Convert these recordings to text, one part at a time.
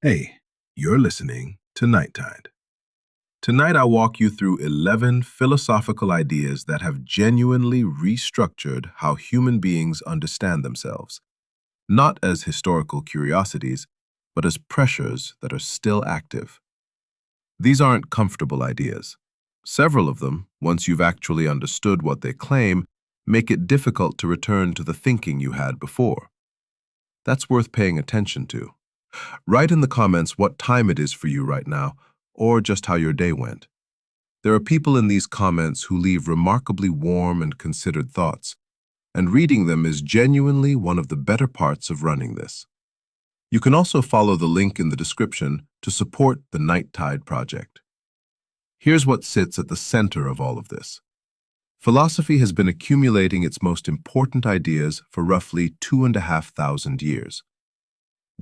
Hey, you're listening to Night Tide. Tonight, I'll walk you through 11 philosophical ideas that have genuinely restructured how human beings understand themselves, not as historical curiosities, but as pressures that are still active. These aren't comfortable ideas. Several of them, once you've actually understood what they claim, make it difficult to return to the thinking you had before. That's worth paying attention to. Write in the comments what time it is for you right now, or just how your day went. There are people in these comments who leave remarkably warm and considered thoughts, and reading them is genuinely one of the better parts of running this. You can also follow the link in the description to support the Night Tide project. Here's what sits at the center of all of this. Philosophy has been accumulating its most important ideas for roughly 2,500 years.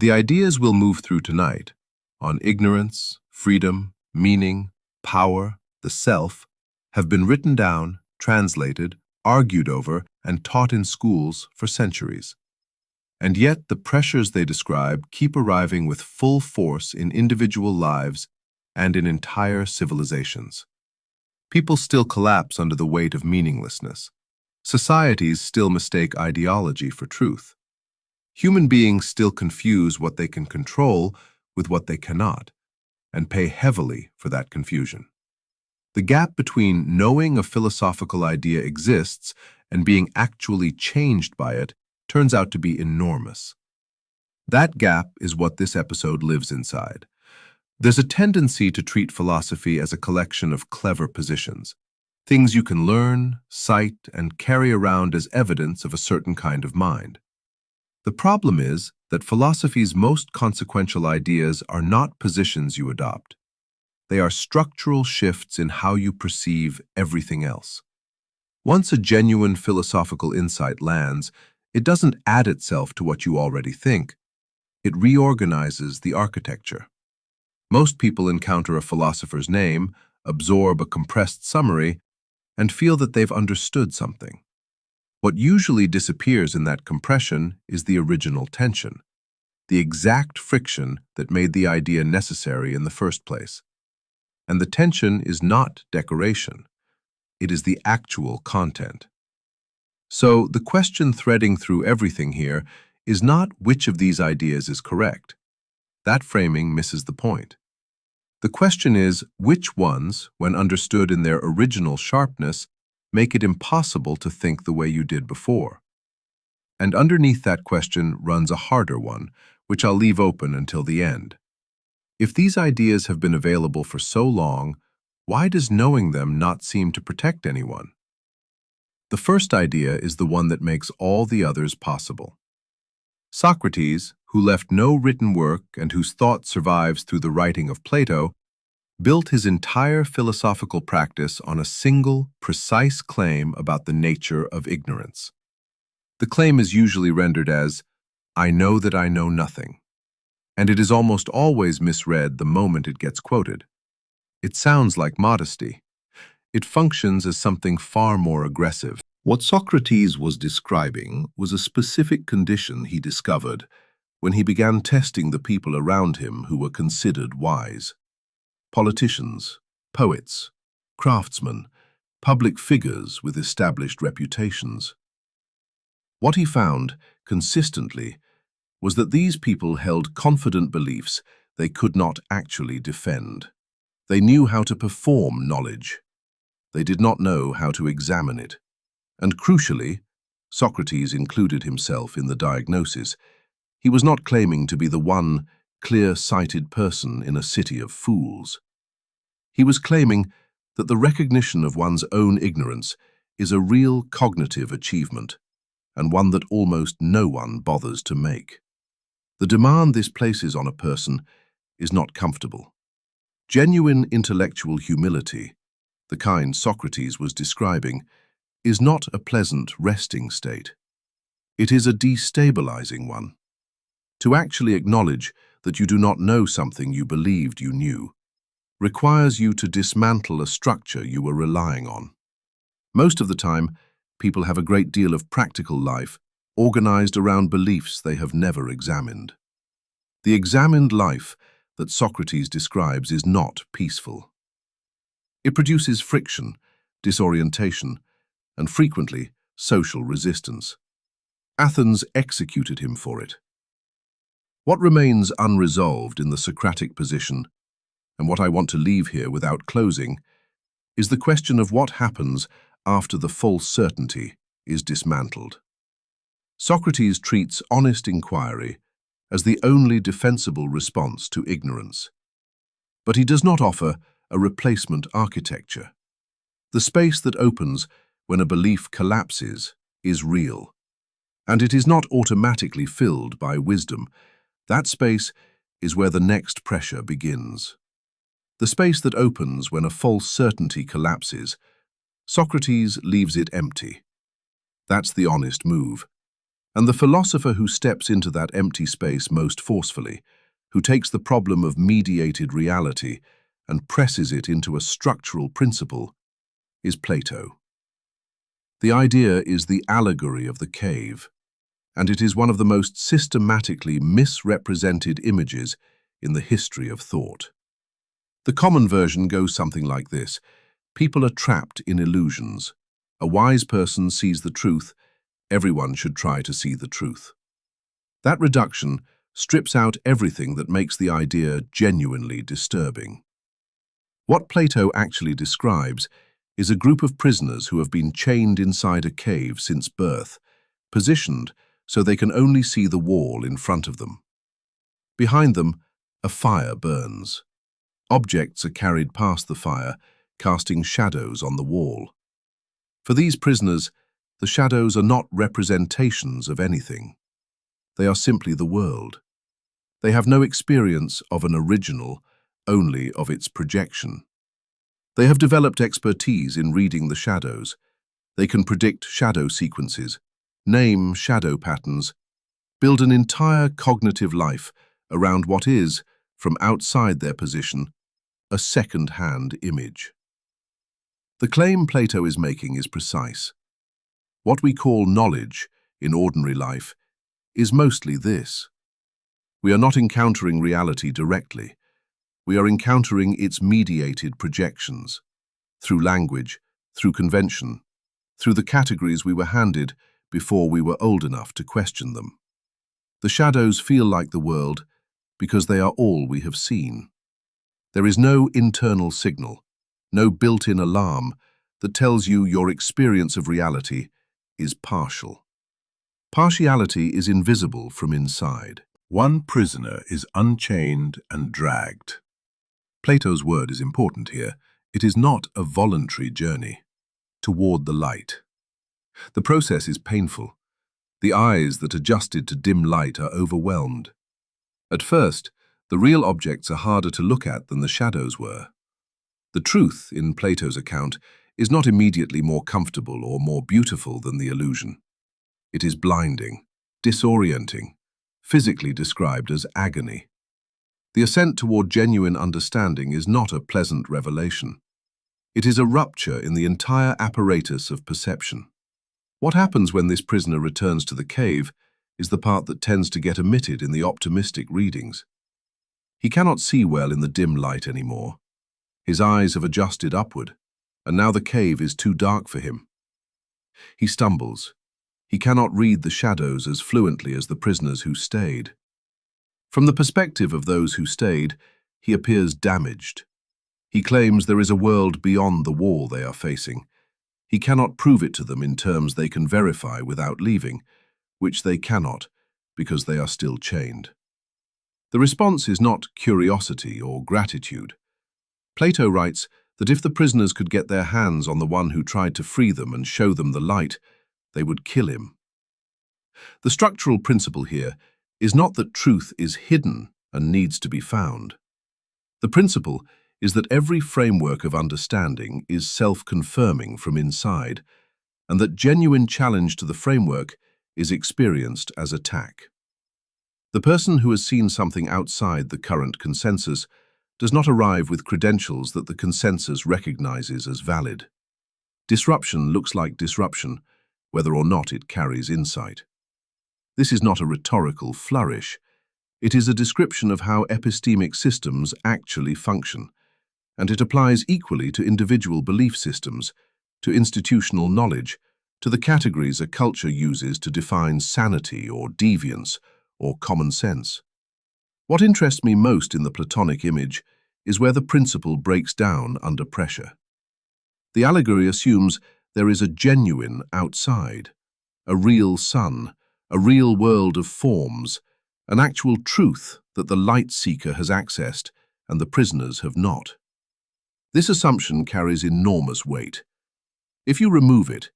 The ideas we'll move through tonight, on ignorance, freedom, meaning, power, the self, have been written down, translated, argued over, and taught in schools for centuries. And yet the pressures they describe keep arriving with full force in individual lives and in entire civilizations. People still collapse under the weight of meaninglessness. Societies still mistake ideology for truth. Human beings still confuse what they can control with what they cannot, and pay heavily for that confusion. The gap between knowing a philosophical idea exists and being actually changed by it turns out to be enormous. That gap is what this episode lives inside. There's a tendency to treat philosophy as a collection of clever positions, things you can learn, cite, and carry around as evidence of a certain kind of mind. The problem is that philosophy's most consequential ideas are not positions you adopt. They are structural shifts in how you perceive everything else. Once a genuine philosophical insight lands, it doesn't add itself to what you already think. It reorganizes the architecture. Most people encounter a philosopher's name, absorb a compressed summary, and feel that they've understood something. What usually disappears in that compression is the original tension, the exact friction that made the idea necessary in the first place. And the tension is not decoration. It is the actual content. So the question threading through everything here is not which of these ideas is correct. That framing misses the point. The question is which ones, when understood in their original sharpness, make it impossible to think the way you did before. And underneath that question runs a harder one, which I'll leave open until the end. If these ideas have been available for so long, why does knowing them not seem to protect anyone? The first idea is the one that makes all the others possible. Socrates, who left no written work and whose thought survives through the writing of Plato, built his entire philosophical practice on a single, precise claim about the nature of ignorance. The claim is usually rendered as, "I know that I know nothing," and it is almost always misread the moment it gets quoted. It sounds like modesty. It functions as something far more aggressive. What Socrates was describing was a specific condition he discovered when he began testing the people around him who were considered wise. Politicians, poets, craftsmen, public figures with established reputations. What he found, consistently, was that these people held confident beliefs they could not actually defend. They knew how to perform knowledge. They did not know how to examine it. And crucially, Socrates included himself in the diagnosis. He was not claiming to be the one clear-sighted person in a city of fools. He was claiming that the recognition of one's own ignorance is a real cognitive achievement, and one that almost no one bothers to make. The demand this places on a person is not comfortable. Genuine intellectual humility, the kind Socrates was describing, is not a pleasant resting state. It is a destabilizing one. To actually acknowledge that you do not know something you believed you knew requires you to dismantle a structure you were relying on. Most of the time, people have a great deal of practical life organized around beliefs they have never examined. The examined life that Socrates describes is not peaceful. It produces friction, disorientation, and frequently social resistance. Athens executed him for it. What remains unresolved in the Socratic position, and what I want to leave here without closing, is the question of what happens after the false certainty is dismantled. Socrates treats honest inquiry as the only defensible response to ignorance. But he does not offer a replacement architecture. The space that opens when a belief collapses is real, and it is not automatically filled by wisdom. That space is where the next pressure begins. The space that opens when a false certainty collapses, Socrates leaves it empty. That's the honest move. And the philosopher who steps into that empty space most forcefully, who takes the problem of mediated reality and presses it into a structural principle, is Plato. The idea is the allegory of the cave, and it is one of the most systematically misrepresented images in the history of thought. The common version goes something like this. People are trapped in illusions. A wise person sees the truth. Everyone should try to see the truth. That reduction strips out everything that makes the idea genuinely disturbing. What Plato actually describes is a group of prisoners who have been chained inside a cave since birth, positioned so they can only see the wall in front of them. Behind them, a fire burns. Objects are carried past the fire, casting shadows on the wall. For these prisoners, the shadows are not representations of anything. They are simply the world. They have no experience of an original, only of its projection. They have developed expertise in reading the shadows. They can predict shadow sequences, name shadow patterns, build an entire cognitive life around what is, from outside their position, a second-hand image. The claim Plato is making is precise. What we call knowledge in ordinary life is mostly this. We are not encountering reality directly. We are encountering its mediated projections, through language, through convention, through the categories we were handed before we were old enough to question them. The shadows feel like the world because they are all we have seen. There is no internal signal, no built-in alarm that tells you your experience of reality is partial. Partiality is invisible from inside. One prisoner is unchained and dragged. Plato's word is important here. It is not a voluntary journey toward the light. The process is painful. The eyes that adjusted to dim light are overwhelmed. At first, the real objects are harder to look at than the shadows were. The truth, in Plato's account, is not immediately more comfortable or more beautiful than the illusion. It is blinding, disorienting, physically described as agony. The ascent toward genuine understanding is not a pleasant revelation. It is a rupture in the entire apparatus of perception. What happens when this prisoner returns to the cave is the part that tends to get omitted in the optimistic readings. He cannot see well in the dim light anymore. His eyes have adjusted upward, and now the cave is too dark for him. He stumbles. He cannot read the shadows as fluently as the prisoners who stayed. From the perspective of those who stayed, he appears damaged. He claims there is a world beyond the wall they are facing. He cannot prove it to them in terms they can verify without leaving, which they cannot because they are still chained. The response is not curiosity or gratitude. Plato writes that if the prisoners could get their hands on the one who tried to free them and show them the light, they would kill him. The structural principle here is not that truth is hidden and needs to be found. The principle is that every framework of understanding is self-confirming from inside, and that genuine challenge to the framework is experienced as attack. The person who has seen something outside the current consensus does not arrive with credentials that the consensus recognizes as valid. Disruption looks like disruption, whether or not it carries insight. This is not a rhetorical flourish. It is a description of how epistemic systems actually function, and it applies equally to individual belief systems, to institutional knowledge, to the categories a culture uses to define sanity or deviance or common sense. What interests me most in the Platonic image is where the principle breaks down under pressure. The allegory assumes there is a genuine outside, a real sun, a real world of forms, an actual truth that the light seeker has accessed and the prisoners have not. This assumption carries enormous weight. If you remove it,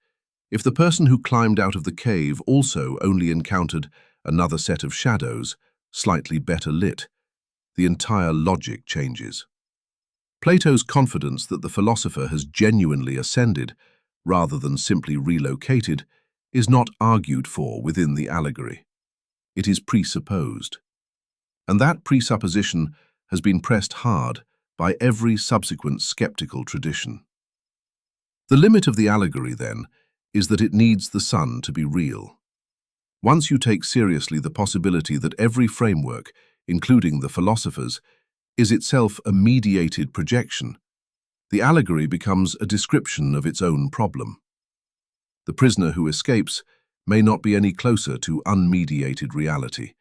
if the person who climbed out of the cave also only encountered another set of shadows, slightly better lit, the entire logic changes. Plato's confidence that the philosopher has genuinely ascended, rather than simply relocated, is not argued for within the allegory. It is presupposed. And that presupposition has been pressed hard by every subsequent skeptical tradition. The limit of the allegory, then, is that it needs the sun to be real. Once you take seriously the possibility that every framework, including the philosopher's, is itself a mediated projection, the allegory becomes a description of its own problem. The prisoner who escapes may not be any closer to unmediated reality.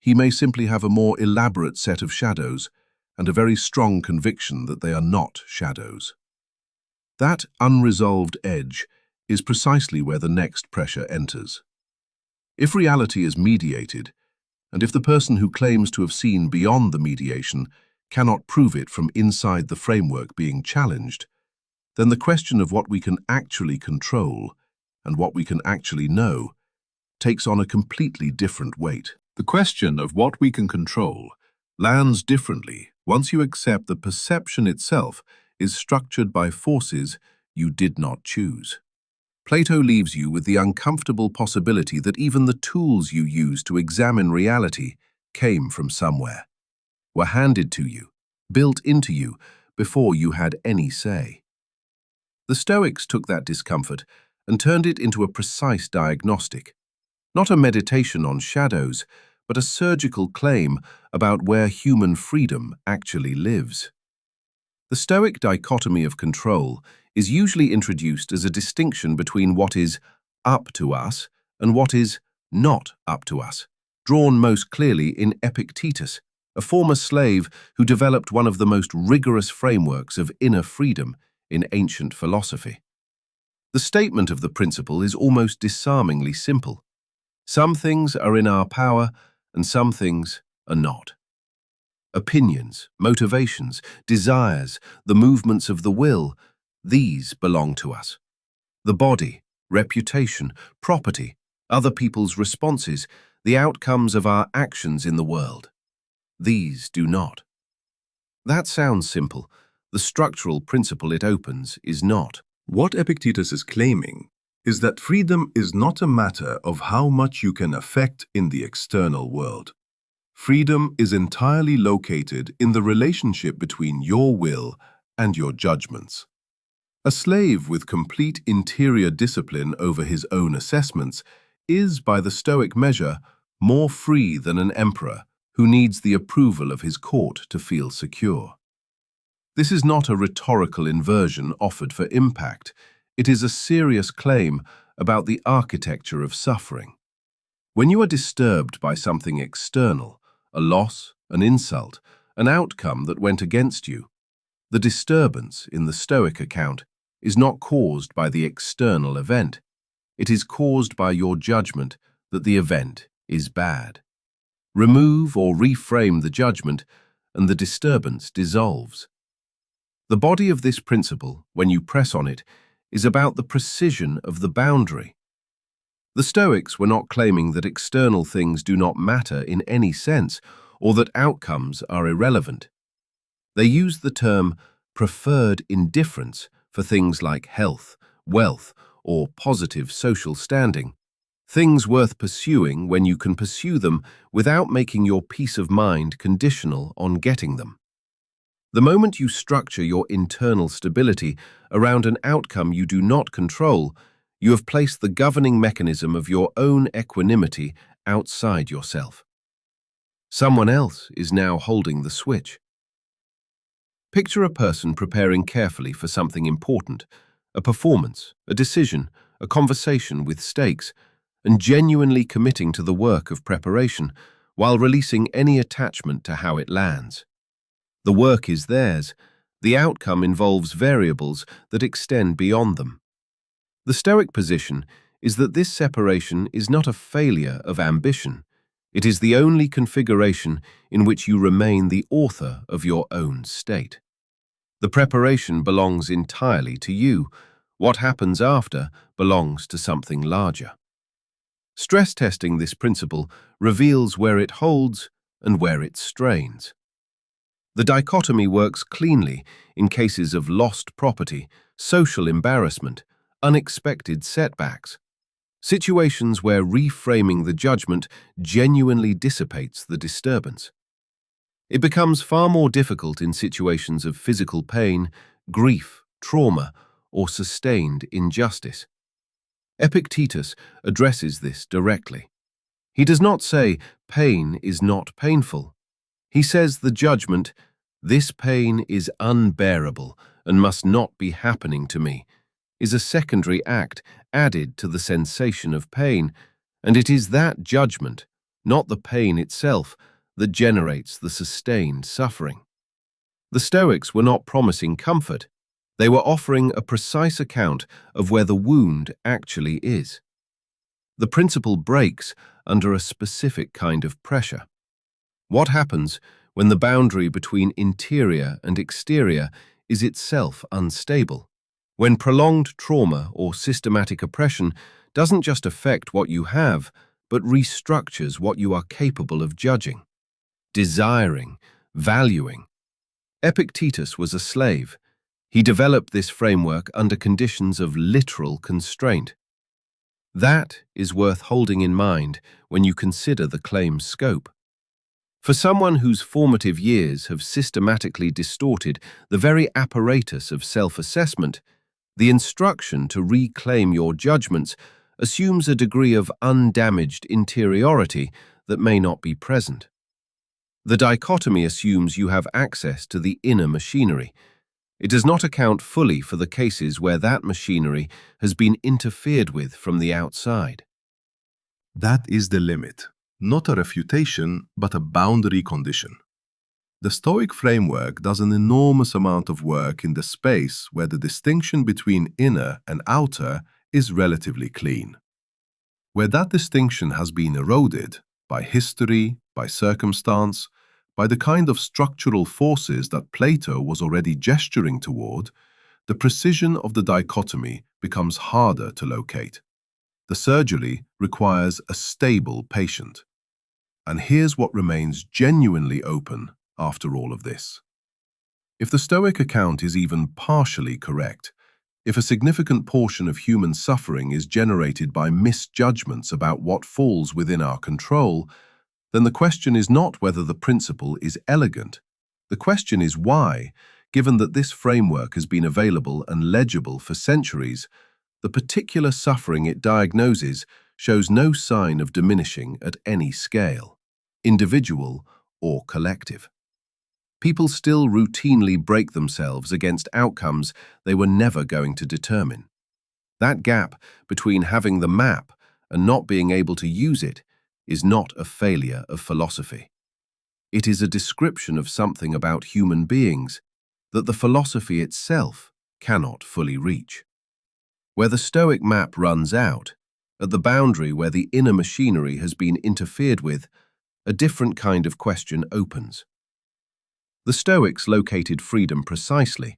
He may simply have a more elaborate set of shadows and a very strong conviction that they are not shadows. That unresolved edge is precisely where the next pressure enters. If reality is mediated, and if the person who claims to have seen beyond the mediation cannot prove it from inside the framework being challenged, then the question of what we can actually control and what we can actually know takes on a completely different weight. The question of what we can control lands differently once you accept that perception itself is structured by forces you did not choose. Plato leaves you with the uncomfortable possibility that even the tools you use to examine reality came from somewhere, were handed to you, built into you, before you had any say. The Stoics took that discomfort and turned it into a precise diagnostic, not a meditation on shadows, but a surgical claim about where human freedom actually lives. The Stoic Dichotomy of Control is usually introduced as a distinction between what is up to us and what is not up to us, drawn most clearly in Epictetus, a former slave who developed one of the most rigorous frameworks of inner freedom in ancient philosophy. The statement of the principle is almost disarmingly simple. Some things are in our power and some things are not. Opinions, motivations, desires, the movements of the will, these belong to us. The body, reputation, property, other people's responses, the outcomes of our actions in the world, these do not. That sounds simple. The structural principle it opens is not. What Epictetus is claiming is that freedom is not a matter of how much you can affect in the external world. Freedom is entirely located in the relationship between your will and your judgments. A slave with complete interior discipline over his own assessments is, by the Stoic measure, more free than an emperor who needs the approval of his court to feel secure. This is not a rhetorical inversion offered for impact. It is a serious claim about the architecture of suffering. When you are disturbed by something external, a loss, an insult, an outcome that went against you, the disturbance, in the Stoic account, is not caused by the external event. It is caused by your judgment that the event is bad. Remove or reframe the judgment, and the disturbance dissolves. The body of this principle, when you press on it, is about the precision of the boundary. The Stoics were not claiming that external things do not matter in any sense, or that outcomes are irrelevant. They used the term preferred indifference for things like health, wealth, or positive social standing, things worth pursuing when you can pursue them without making your peace of mind conditional on getting them. The moment you structure your internal stability around an outcome you do not control, you have placed the governing mechanism of your own equanimity outside yourself. Someone else is now holding the switch. Picture a person preparing carefully for something important, a performance, a decision, a conversation with stakes, and genuinely committing to the work of preparation while releasing any attachment to how it lands. The work is theirs. The outcome involves variables that extend beyond them. The Stoic position is that this separation is not a failure of ambition. It is the only configuration in which you remain the author of your own state. The preparation belongs entirely to you. What happens after belongs to something larger. Stress testing this principle reveals where it holds and where it strains. The dichotomy works cleanly in cases of lost property, social embarrassment, unexpected setbacks, situations where reframing the judgment genuinely dissipates the disturbance. It becomes far more difficult in situations of physical pain, grief, trauma, or sustained injustice. Epictetus addresses this directly. He does not say, pain is not painful. He says the judgment, this pain is unbearable and must not be happening to me, is a secondary act added to the sensation of pain, and it is that judgment, not the pain itself, that generates the sustained suffering. The Stoics were not promising comfort. They were offering a precise account of where the wound actually is. The principle breaks under a specific kind of pressure. What happens when the boundary between interior and exterior is itself unstable? When prolonged trauma or systematic oppression doesn't just affect what you have, but restructures what you are capable of judging, desiring, valuing. Epictetus was a slave. He developed this framework under conditions of literal constraint. That is worth holding in mind when you consider the claim's scope. For someone whose formative years have systematically distorted the very apparatus of self-assessment, the instruction to reclaim your judgments assumes a degree of undamaged interiority that may not be present. The dichotomy assumes you have access to the inner machinery. It does not account fully for the cases where that machinery has been interfered with from the outside. That is the limit, not a refutation, but a boundary condition. The Stoic framework does an enormous amount of work in the space where the distinction between inner and outer is relatively clean. Where that distinction has been eroded by history, by circumstance, by the kind of structural forces that Plato was already gesturing toward, the precision of the dichotomy becomes harder to locate. The surgery requires a stable patient. And here's what remains genuinely open after all of this. If the Stoic account is even partially correct, if a significant portion of human suffering is generated by misjudgments about what falls within our control, then the question is not whether the principle is elegant. The question is why, given that this framework has been available and legible for centuries, the particular suffering it diagnoses shows no sign of diminishing at any scale, individual or collective. People still routinely break themselves against outcomes they were never going to determine. That gap between having the map and not being able to use it is not a failure of philosophy. It is a description of something about human beings that the philosophy itself cannot fully reach. Where the Stoic map runs out, at the boundary where the inner machinery has been interfered with, a different kind of question opens. The Stoics located freedom precisely,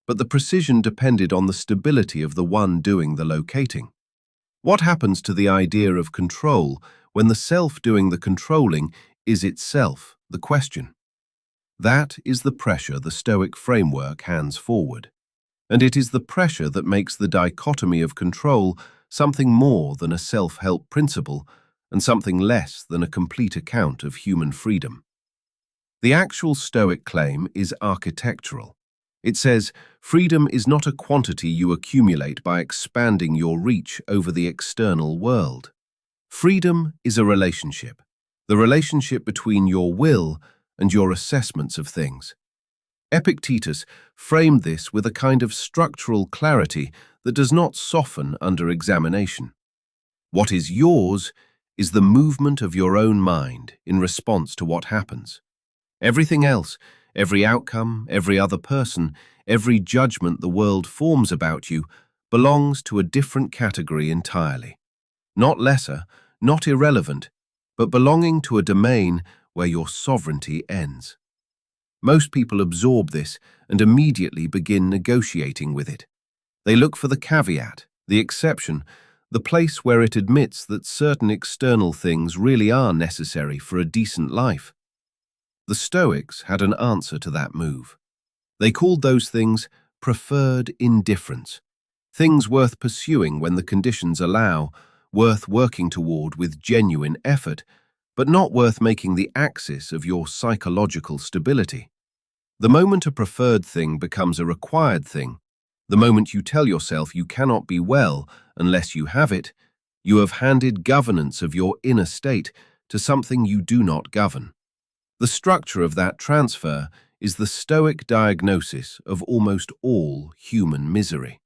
but the precision depended on the stability of the one doing the locating. What happens to the idea of control when the self doing the controlling is itself the question? That is the pressure the Stoic framework hands forward. And it is the pressure that makes the dichotomy of control something more than a self-help principle and something less than a complete account of human freedom. The actual Stoic claim is architectural. It says, freedom is not a quantity you accumulate by expanding your reach over the external world. Freedom is a relationship. the relationship between your will and your assessments of things. Epictetus framed this with a kind of structural clarity that does not soften under examination. What is yours is the movement of your own mind in response to what happens. Everything else, every outcome, every other person, every judgment the world forms about you, belongs to a different category entirely. Not lesser, not irrelevant, but belonging to a domain where your sovereignty ends. Most people absorb this and immediately begin negotiating with it. They look for the caveat, the exception, the place where it admits that certain external things really are necessary for a decent life. The Stoics had an answer to that move. They called those things preferred indifference, things worth pursuing when the conditions allow, worth working toward with genuine effort, but not worth making the axis of your psychological stability. The moment a preferred thing becomes a required thing, the moment you tell yourself you cannot be well unless you have it, you have handed governance of your inner state to something you do not govern. The structure of that transfer is the Stoic diagnosis of almost all human misery.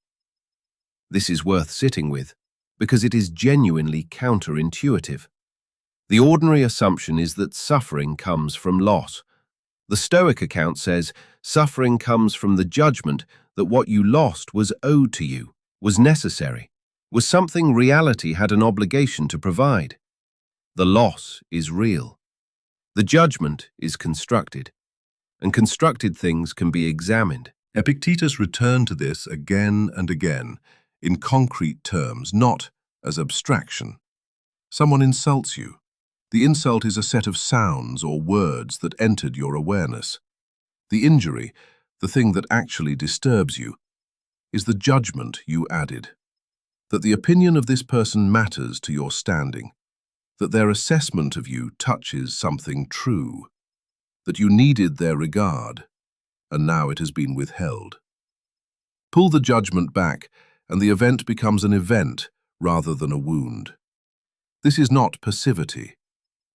This is worth sitting with, because it is genuinely counterintuitive. The ordinary assumption is that suffering comes from loss. The Stoic account says suffering comes from the judgment that what you lost was owed to you, was necessary, was something reality had an obligation to provide. The loss is real. The judgment is constructed, and constructed things can be examined. Epictetus returned to this again and again, in concrete terms, not as abstraction. Someone insults you. The insult is a set of sounds or words that entered your awareness. The injury, the thing that actually disturbs you, is the judgment you added. That the opinion of this person matters to your standing, that their assessment of you touches something true, that you needed their regard, and now it has been withheld. Pull the judgment back, and the event becomes an event rather than a wound. This is not passivity.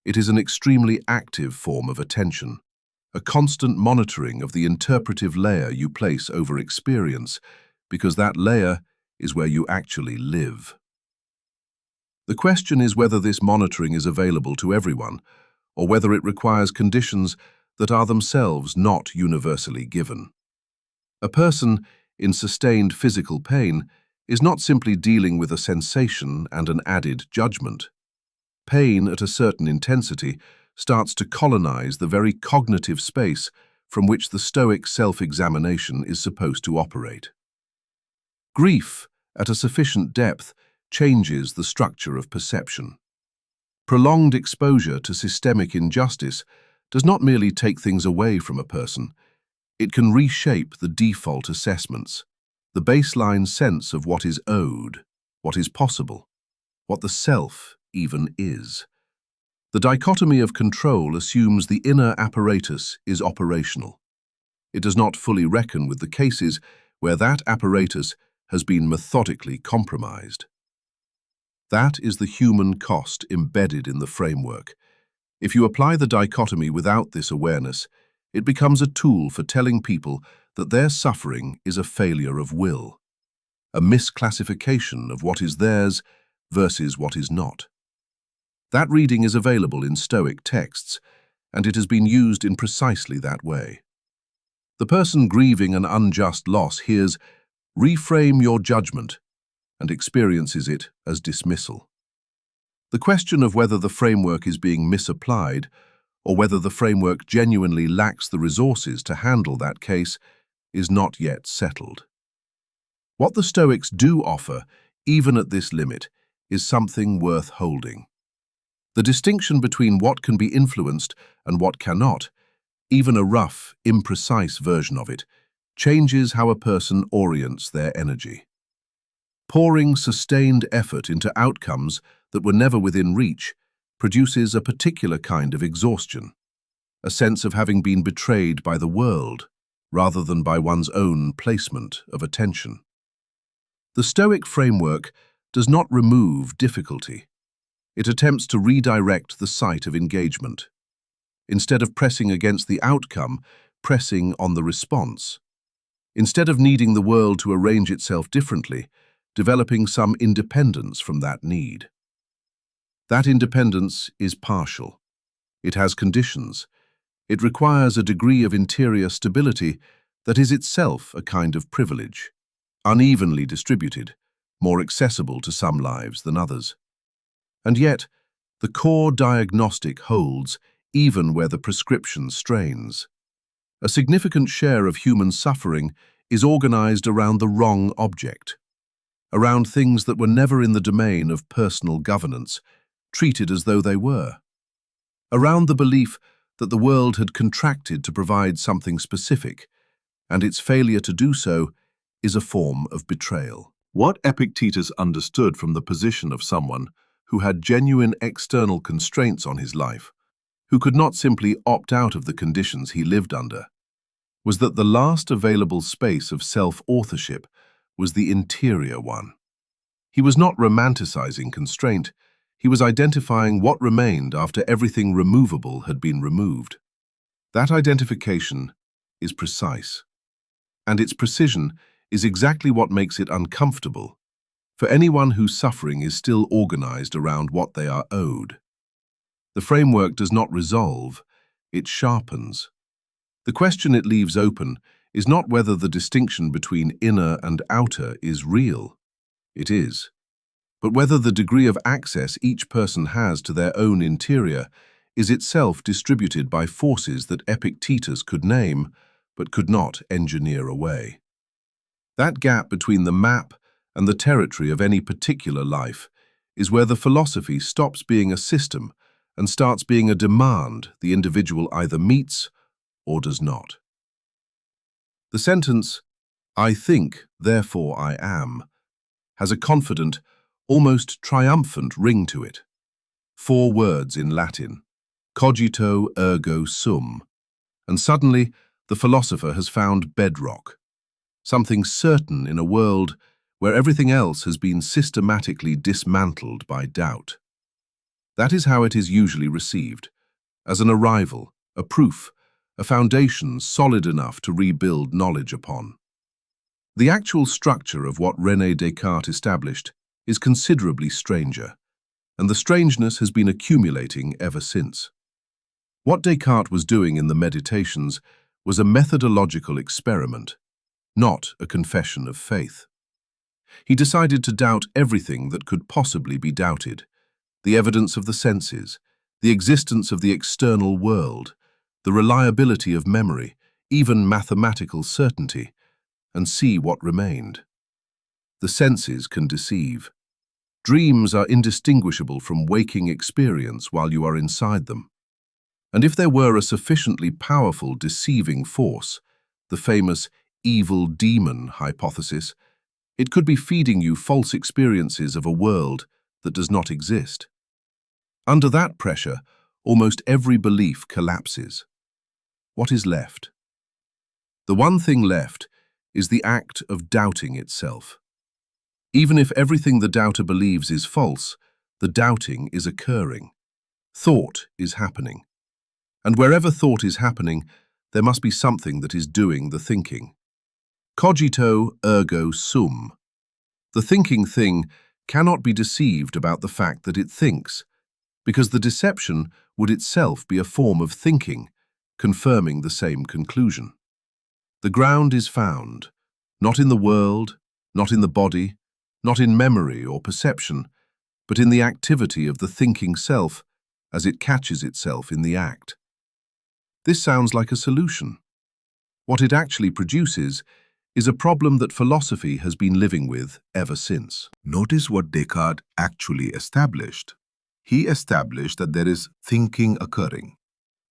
It is an extremely active form of attention, a constant monitoring of the interpretive layer you place over experience, because that layer is where you actually live. The question is whether this monitoring is available to everyone, or whether it requires conditions that are themselves not universally given. A person in sustained physical pain is not simply dealing with a sensation and an added judgment. Pain at a certain intensity starts to colonize the very cognitive space from which the Stoic self-examination is supposed to operate. Grief, at a sufficient depth, changes the structure of perception. Prolonged exposure to systemic injustice does not merely take things away from a person, it can reshape the default assessments, the baseline sense of what is owed, what is possible, what the self even is. The dichotomy of control assumes the inner apparatus is operational. It does not fully reckon with the cases where that apparatus has been methodically compromised. That is the human cost embedded in the framework. If you apply the dichotomy without this awareness, it becomes a tool for telling people that their suffering is a failure of will, a misclassification of what is theirs versus what is not. That reading is available in Stoic texts, and it has been used in precisely that way. The person grieving an unjust loss hears, "Reframe your judgment," and experiences it as dismissal. The question of whether the framework is being misapplied, or whether the framework genuinely lacks the resources to handle that case, is not yet settled. What the Stoics do offer, even at this limit, is something worth holding. The distinction between what can be influenced and what cannot, even a rough, imprecise version of it, changes how a person orients their energy. Pouring sustained effort into outcomes that were never within reach produces a particular kind of exhaustion, a sense of having been betrayed by the world rather than by one's own placement of attention. The Stoic framework does not remove difficulty. It attempts to redirect the site of engagement. Instead of pressing against the outcome, pressing on the response. Instead of needing the world to arrange itself differently, developing some independence from that need. That independence is partial. It has conditions. It requires a degree of interior stability that is itself a kind of privilege, unevenly distributed, more accessible to some lives than others. And yet, the core diagnostic holds even where the prescription strains. A significant share of human suffering is organized around the wrong object, around things that were never in the domain of personal governance, treated as though they were, around the belief that the world had contracted to provide something specific, and its failure to do so is a form of betrayal. What Epictetus understood from the position of someone who had genuine external constraints on his life, who could not simply opt out of the conditions he lived under, was that the last available space of self-authorship was the interior one. He was not romanticizing constraint, he was identifying what remained after everything removable had been removed. That identification is precise, and its precision is exactly what makes it uncomfortable for anyone whose suffering is still organized around what they are owed. The framework does not resolve, it sharpens. The question it leaves open is not whether the distinction between inner and outer is real. It is. But whether the degree of access each person has to their own interior is itself distributed by forces that Epictetus could name, but could not engineer away. That gap between the map and the territory of any particular life is where the philosophy stops being a system and starts being a demand the individual either meets or does not. The sentence, "I think, therefore I am," has a confident, almost triumphant ring to it. 4 words in Latin, cogito ergo sum, and suddenly the philosopher has found bedrock, something certain in a world where everything else has been systematically dismantled by doubt. That is how it is usually received, as an arrival, a proof, a foundation solid enough to rebuild knowledge upon. The actual structure of what René Descartes established is considerably stranger, and the strangeness has been accumulating ever since. What Descartes was doing in the Meditations was a methodological experiment, not a confession of faith. He decided to doubt everything that could possibly be doubted, the evidence of the senses, the existence of the external world, the reliability of memory, even mathematical certainty, and see what remained. The senses can deceive. Dreams are indistinguishable from waking experience while you are inside them. And if there were a sufficiently powerful deceiving force, the famous evil demon hypothesis, it could be feeding you false experiences of a world that does not exist. Under that pressure, almost every belief collapses. What is left? The one thing left is the act of doubting itself. Even if everything the doubter believes is false, the doubting is occurring. Thought is happening. And wherever thought is happening, there must be something that is doing the thinking. Cogito ergo sum. The thinking thing cannot be deceived about the fact that it thinks, because the deception would itself be a form of thinking, confirming the same conclusion. The ground is found, not in the world, not in the body, not in memory or perception, but in the activity of the thinking self as it catches itself in the act. This sounds like a solution. What it actually produces is a problem that philosophy has been living with ever since. Notice what Descartes actually established. He established that there is thinking occurring.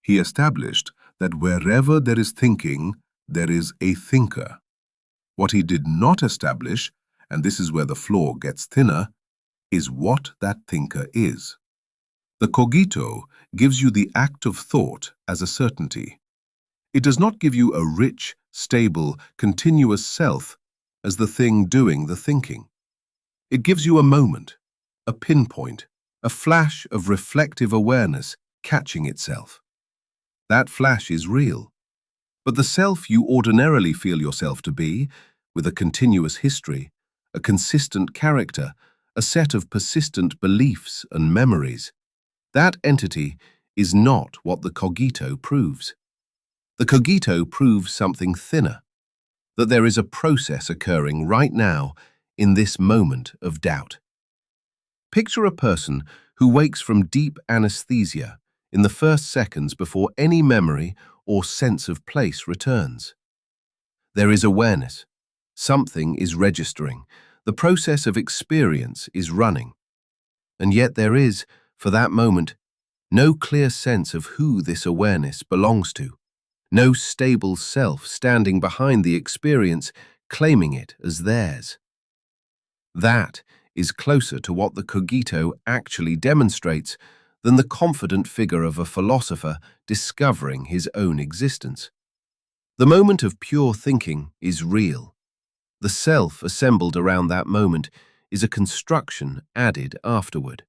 He established that wherever there is thinking, there is a thinker. What he did not establish, and this is where the floor gets thinner, is what that thinker is. The cogito gives you the act of thought as a certainty. It does not give you a rich, stable, continuous self as the thing doing the thinking. It gives you a moment, a pinpoint, a flash of reflective awareness catching itself. That flash is real, but the self you ordinarily feel yourself to be, with a continuous history, a consistent character, a set of persistent beliefs and memories, that entity is not what the cogito proves. The cogito proves something thinner, that there is a process occurring right now in this moment of doubt. Picture a person who wakes from deep anesthesia in the first seconds before any memory or sense of place returns. There is awareness. Something is registering. The process of experience is running. And yet there is, for that moment, no clear sense of who this awareness belongs to. No stable self standing behind the experience, claiming it as theirs. That is closer to what the cogito actually demonstrates than the confident figure of a philosopher discovering his own existence. The moment of pure thinking is real. The self assembled around that moment is a construction added afterward.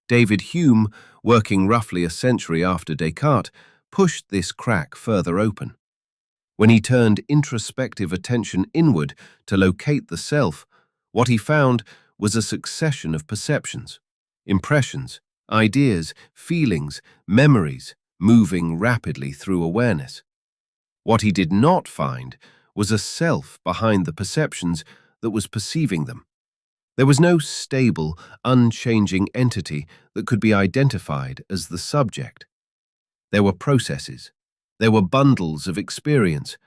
David Hume, working roughly a century after Descartes, pushed this crack further open. When he turned introspective attention inward to locate the self, what he found was a succession of perceptions, impressions, ideas, feelings, memories, moving rapidly through awareness. What he did not find was a self behind the perceptions that was perceiving them. There was no stable, unchanging entity that could be identified as the subject. There were processes. There were bundles of experience.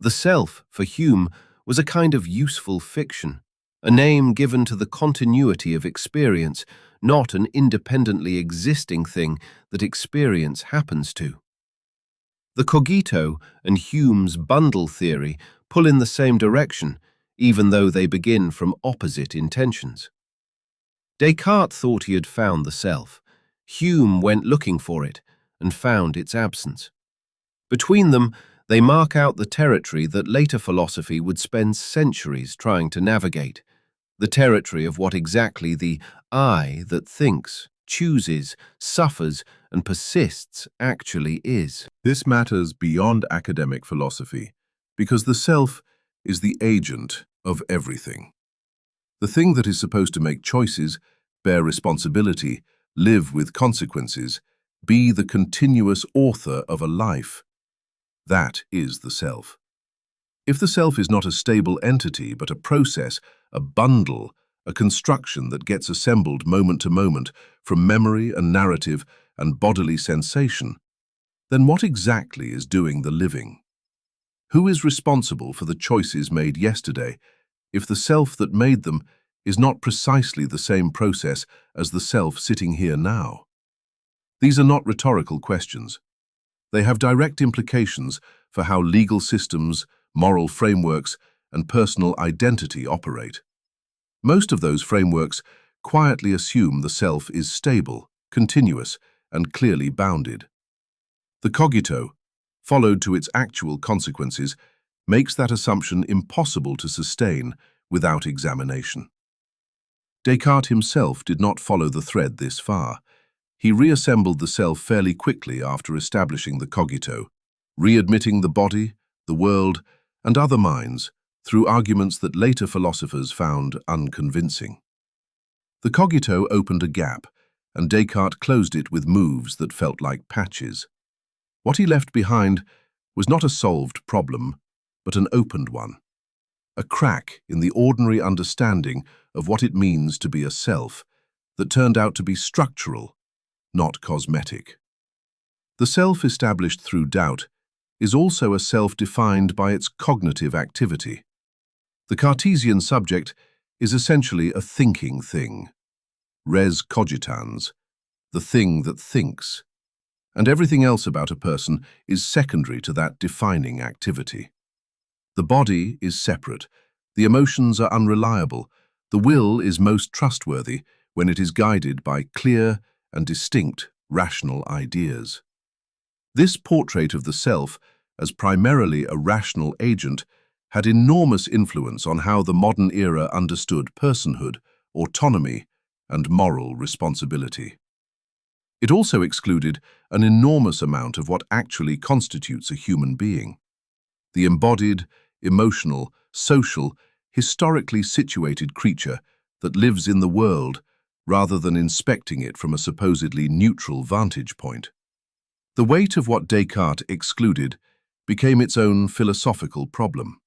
The self, for Hume, was a kind of useful fiction, a name given to the continuity of experience, not an independently existing thing that experience happens to. The cogito and Hume's bundle theory pull in the same direction, even though they begin from opposite intentions. Descartes thought he had found the self. Hume went looking for it and found its absence. Between them, they mark out the territory that later philosophy would spend centuries trying to navigate, the territory of what exactly the I that thinks, chooses, suffers, and persists actually is. This matters beyond academic philosophy, because the self is the agent of everything. The thing that is supposed to make choices, bear responsibility, live with consequences, be the continuous author of a life. That is the self. If the self is not a stable entity, but a process, a bundle, a construction that gets assembled moment to moment from memory and narrative and bodily sensation, then what exactly is doing the living? Who is responsible for the choices made yesterday if the self that made them is not precisely the same process as the self sitting here now? These are not rhetorical questions. They have direct implications for how legal systems, moral frameworks, and personal identity operate. Most of those frameworks quietly assume the self is stable, continuous, and clearly bounded. The cogito, followed to its actual consequences, makes that assumption impossible to sustain without examination. Descartes himself did not follow the thread this far. He reassembled the self fairly quickly after establishing the cogito, readmitting the body, the world, and other minds through arguments that later philosophers found unconvincing. The cogito opened a gap, and Descartes closed it with moves that felt like patches. What he left behind was not a solved problem, but an opened one, a crack in the ordinary understanding of what it means to be a self that turned out to be structural, not cosmetic. The self established through doubt is also a self defined by its cognitive activity. The Cartesian subject is essentially a thinking thing, res cogitans, the thing that thinks, and everything else about a person is secondary to that defining activity. The body is separate, the emotions are unreliable, the will is most trustworthy when it is guided by clear and distinct rational ideas. This portrait of the self as primarily a rational agent had enormous influence on how the modern era understood personhood, autonomy, and moral responsibility. It also excluded an enormous amount of what actually constitutes a human being: the embodied, emotional, social, historically situated creature that lives in the world rather than inspecting it from a supposedly neutral vantage point. The weight of what Descartes excluded became its own philosophical problem.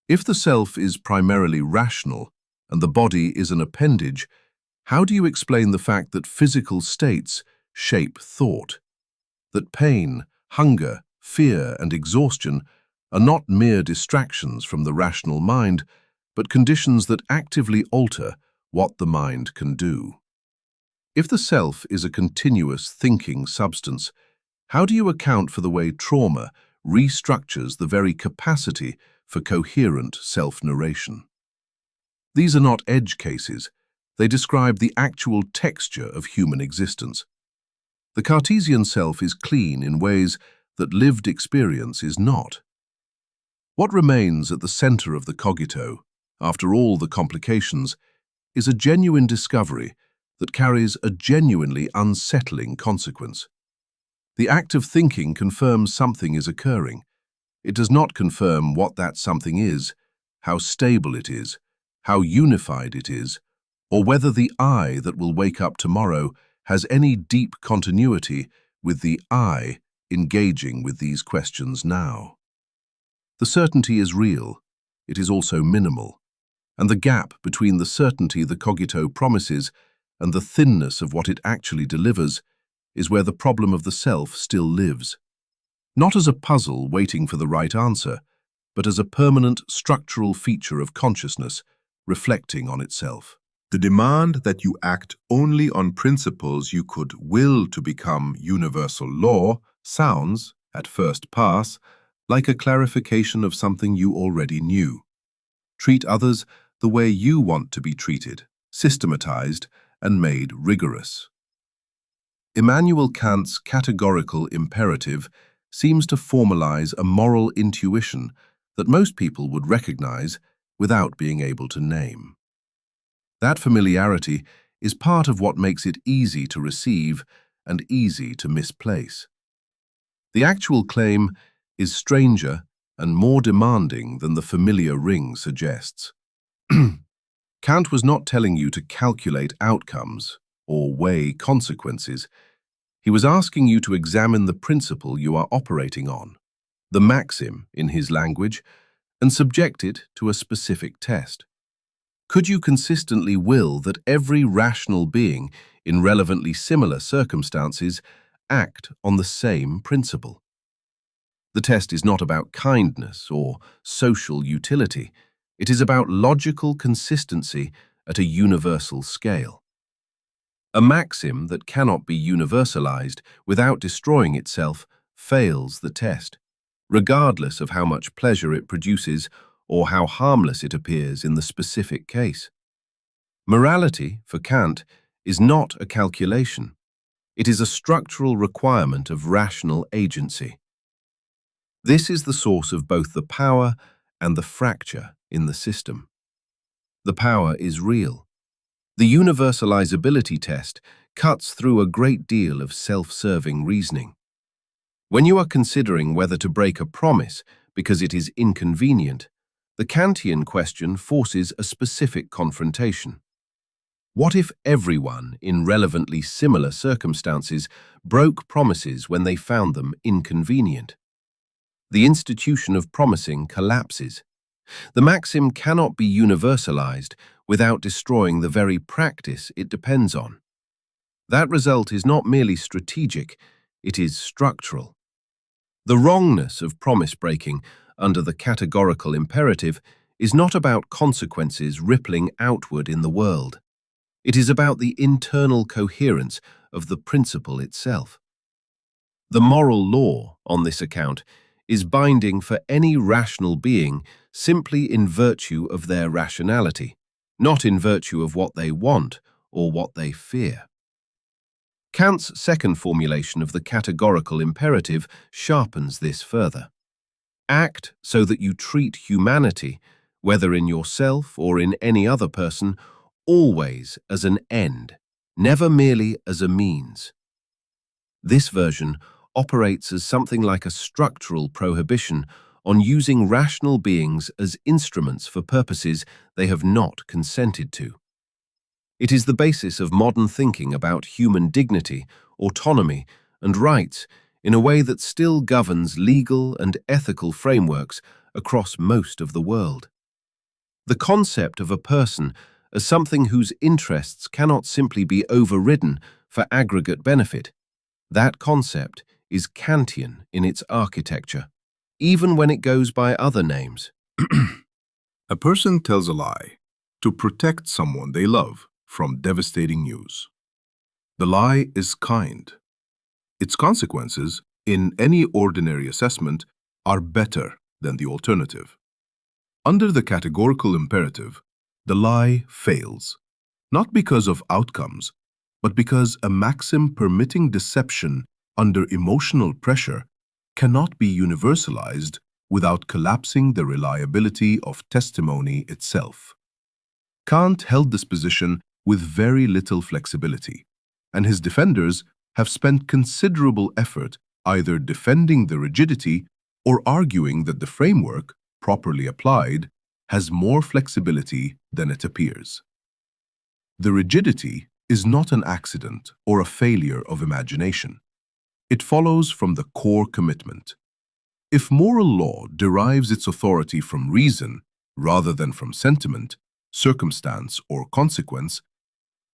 If the self is primarily rational and the body is an appendage, how do you explain the fact that physical states shape thought? That pain, hunger, fear, and exhaustion are not mere distractions from the rational mind, but conditions that actively alter what the mind can do? If the self is a continuous thinking substance, how do you account for the way trauma restructures the very capacity for coherent self-narration? These are not edge cases. They describe the actual texture of human existence. The Cartesian self is clean in ways that lived experience is not. What remains at the center of the cogito, after all the complications, is a genuine discovery that carries a genuinely unsettling consequence. The act of thinking confirms something is occurring. It does not confirm what that something is, how stable it is, how unified it is, or whether the I that will wake up tomorrow has any deep continuity with the I engaging with these questions now. The certainty is real, it is also minimal, and the gap between the certainty the cogito promises and the thinness of what it actually delivers is where the problem of the self still lives. Not as a puzzle waiting for the right answer, but as a permanent structural feature of consciousness reflecting on itself. The demand that you act only on principles you could will to become universal law sounds, at first pass, like a clarification of something you already knew. Treat others the way you want to be treated, systematized and made rigorous. Immanuel Kant's categorical imperative seems to formalize a moral intuition that most people would recognize without being able to name. That familiarity is part of what makes it easy to receive and easy to misplace. The actual claim is stranger and more demanding than the familiar ring suggests. Kant was not telling you to calculate outcomes or weigh consequences. He was asking you to examine the principle you are operating on, the maxim in his language, and subject it to a specific test. Could you consistently will that every rational being in relevantly similar circumstances act on the same principle? The test is not about kindness or social utility. It is about logical consistency at a universal scale. A maxim that cannot be universalized without destroying itself fails the test, regardless of how much pleasure it produces or how harmless it appears in the specific case. Morality, for Kant, is not a calculation. It is a structural requirement of rational agency. This is the source of both the power and the fracture in the system. The power is real. The universalizability test cuts through a great deal of self-serving reasoning. When you are considering whether to break a promise because it is inconvenient, the Kantian question forces a specific confrontation. What if everyone in relevantly similar circumstances broke promises when they found them inconvenient? The institution of promising collapses. The maxim cannot be universalized without destroying the very practice it depends on. That result is not merely strategic, it is structural. The wrongness of promise breaking under the categorical imperative is not about consequences rippling outward in the world. It is about the internal coherence of the principle itself. The moral law, on this account, is binding for any rational being simply in virtue of their rationality, not in virtue of what they want or what they fear. Kant's second formulation of the categorical imperative sharpens this further. Act so that you treat humanity, whether in yourself or in any other person, always as an end, never merely as a means. This version operates as something like a structural prohibition on using rational beings as instruments for purposes they have not consented to. It is the basis of modern thinking about human dignity, autonomy, and rights in a way that still governs legal and ethical frameworks across most of the world. The concept of a person as something whose interests cannot simply be overridden for aggregate benefit, that concept is Kantian in its architecture, even when it goes by other names. A person tells a lie to protect someone they love from devastating news. The lie is kind. Its consequences, in any ordinary assessment, are better than the alternative. Under the categorical imperative, the lie fails, not because of outcomes, but because a maxim permitting deception under emotional pressure cannot be universalized without collapsing the reliability of testimony itself. Kant held this position with very little flexibility, and his defenders have spent considerable effort either defending the rigidity or arguing that the framework, properly applied, has more flexibility than it appears. The rigidity is not an accident or a failure of imagination. It follows from the core commitment. If moral law derives its authority from reason rather than from sentiment, circumstance, or consequence,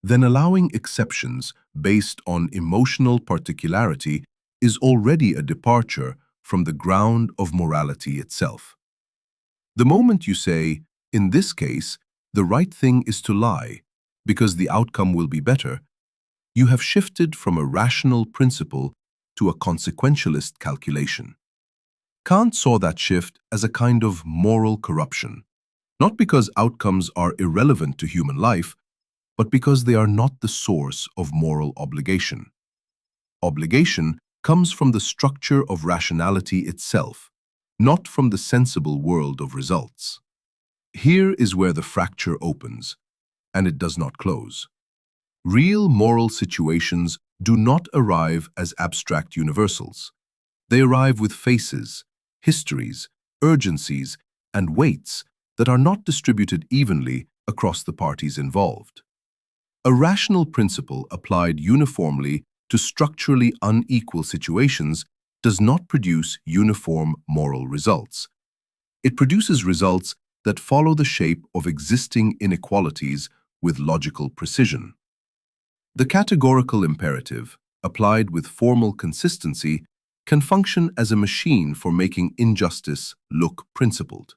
then allowing exceptions based on emotional particularity is already a departure from the ground of morality itself. The moment you say, in this case, the right thing is to lie, because the outcome will be better, you have shifted from a rational principle to a consequentialist calculation. Kant saw that shift as a kind of moral corruption, not because outcomes are irrelevant to human life, but because they are not the source of moral obligation. Obligation comes from the structure of rationality itself, not from the sensible world of results. Here is where the fracture opens, and it does not close. Real moral situations do not arrive as abstract universals. They arrive with faces, histories, urgencies, and weights that are not distributed evenly across the parties involved. A rational principle applied uniformly to structurally unequal situations does not produce uniform moral results. It produces results that follow the shape of existing inequalities with logical precision. The categorical imperative, applied with formal consistency, can function as a machine for making injustice look principled.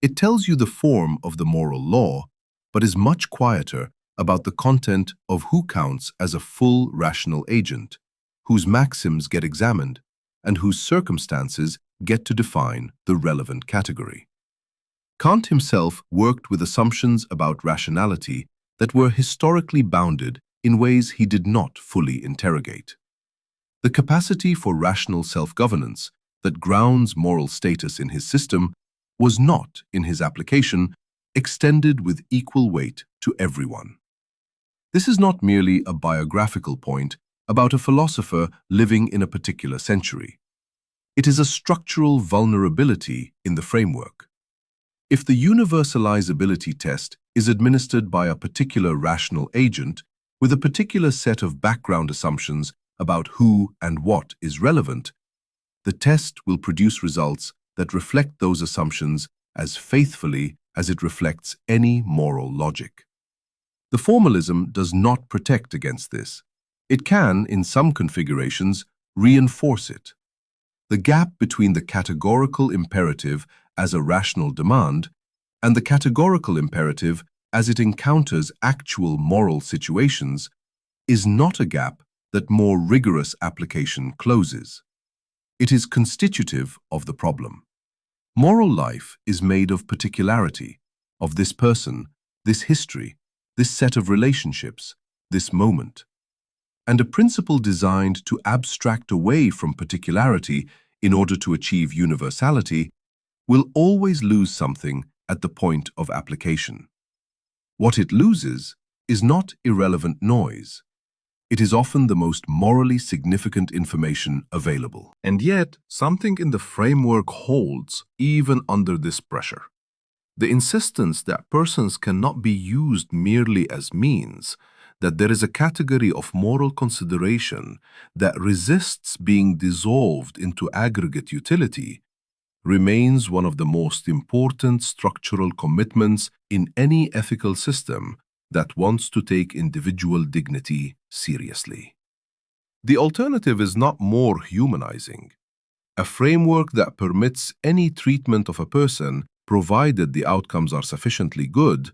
It tells you the form of the moral law, but is much quieter about the content of who counts as a full rational agent, whose maxims get examined, and whose circumstances get to define the relevant category. Kant himself worked with assumptions about rationality that were historically bounded in ways he did not fully interrogate. The capacity for rational self-governance that grounds moral status in his system was not, in his application, extended with equal weight to everyone. This is not merely a biographical point about a philosopher living in a particular century. It is a structural vulnerability in the framework. If the universalizability test is administered by a particular rational agent with a particular set of background assumptions about who and what is relevant, the test will produce results that reflect those assumptions as faithfully as it reflects any moral logic. The formalism does not protect against this. It can, in some configurations, reinforce it. The gap between the categorical imperative as a rational demand and the categorical imperative as it encounters actual moral situations is not a gap that more rigorous application closes. It is constitutive of the problem. Moral life is made of particularity, of this person, this history, this set of relationships, this moment. And a principle designed to abstract away from particularity in order to achieve universality will always lose something at the point of application. What it loses is not irrelevant noise. It is often the most morally significant information available. And yet, something in the framework holds even under this pressure. The insistence that persons cannot be used merely as means, that there is a category of moral consideration that resists being dissolved into aggregate utility, remains one of the most important structural commitments in any ethical system that wants to take individual dignity seriously. The alternative is not more humanizing. A framework that permits any treatment of a person, provided the outcomes are sufficiently good,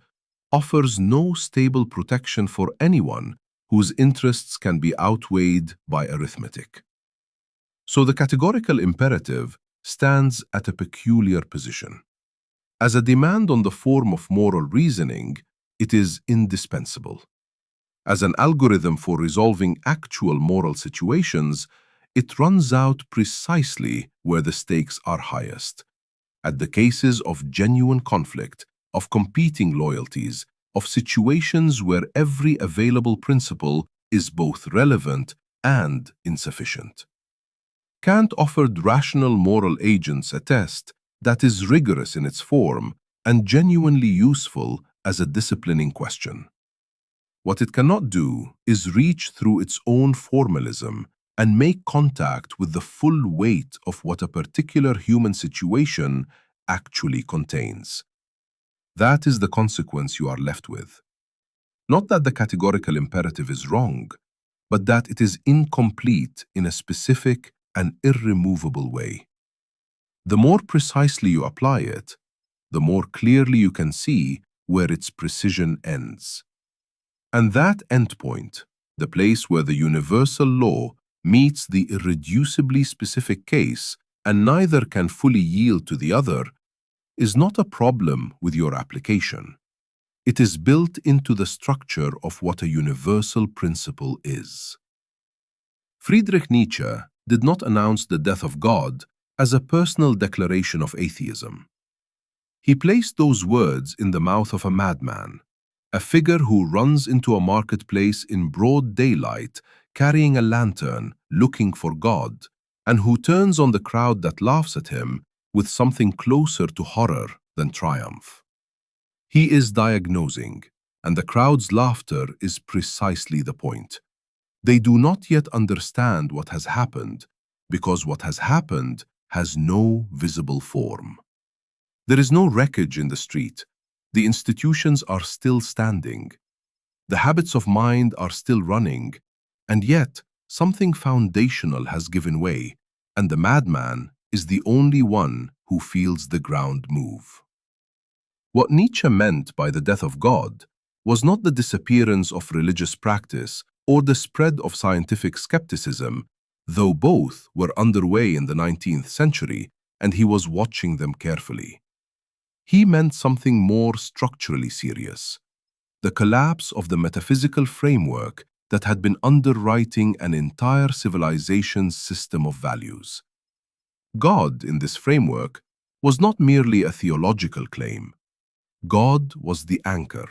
offers no stable protection for anyone whose interests can be outweighed by arithmetic. So the categorical imperative stands at a peculiar position. As a demand on the form of moral reasoning, it is indispensable. As an algorithm for resolving actual moral situations, it runs out precisely where the stakes are highest, at the cases of genuine conflict, of competing loyalties, of situations where every available principle is both relevant and insufficient. Kant offered rational moral agents a test that is rigorous in its form and genuinely useful as a disciplining question. What it cannot do is reach through its own formalism and make contact with the full weight of what a particular human situation actually contains. That is the consequence you are left with. Not that the categorical imperative is wrong, but that it is incomplete in a specific and irremovable way. The more precisely you apply it, the more clearly you can see where its precision ends. And that endpoint, the place where the universal law meets the irreducibly specific case and neither can fully yield to the other, is not a problem with your application. It is built into the structure of what a universal principle is. Friedrich Nietzsche did not announce the death of God as a personal declaration of atheism. He placed those words in the mouth of a madman, a figure who runs into a marketplace in broad daylight, carrying a lantern, looking for God, and who turns on the crowd that laughs at him with something closer to horror than triumph. He is diagnosing, and the crowd's laughter is precisely the point. They do not yet understand what has happened, because what has happened has no visible form. There is no wreckage in the street. The institutions are still standing. The habits of mind are still running, and yet something foundational has given way, and the madman is the only one who feels the ground move. What Nietzsche meant by the death of God was not the disappearance of religious practice or the spread of scientific skepticism, though both were underway in the 19th century and he was watching them carefully. He meant something more structurally serious, the collapse of the metaphysical framework that had been underwriting an entire civilization's system of values. God, in this framework, was not merely a theological claim. God was the anchor,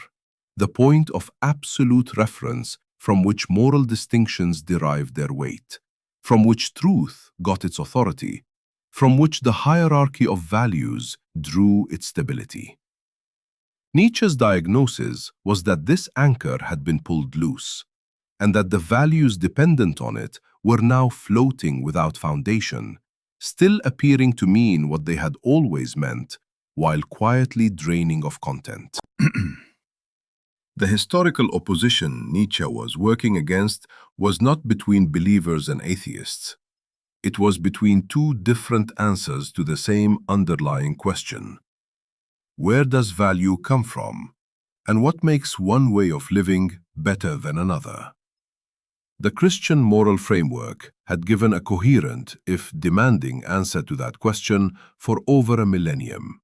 the point of absolute reference from which moral distinctions derived their weight, from which truth got its authority, from which the hierarchy of values drew its stability. Nietzsche's diagnosis was that this anchor had been pulled loose, and that the values dependent on it were now floating without foundation, still appearing to mean what they had always meant, while quietly draining of content. The historical opposition Nietzsche was working against was not between believers and atheists. It was between two different answers to the same underlying question. Where does value come from, and what makes one way of living better than another? The Christian moral framework had given a coherent, if demanding, answer to that question for over a millennium.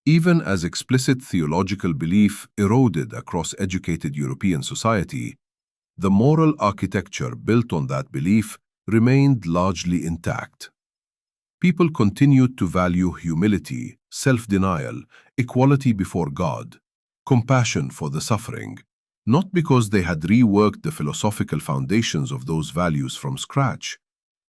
Even as explicit theological belief eroded across educated European society, the moral architecture built on that belief remained largely intact. People continued to value humility, self-denial, equality before God, compassion for the suffering, not because they had reworked the philosophical foundations of those values from scratch,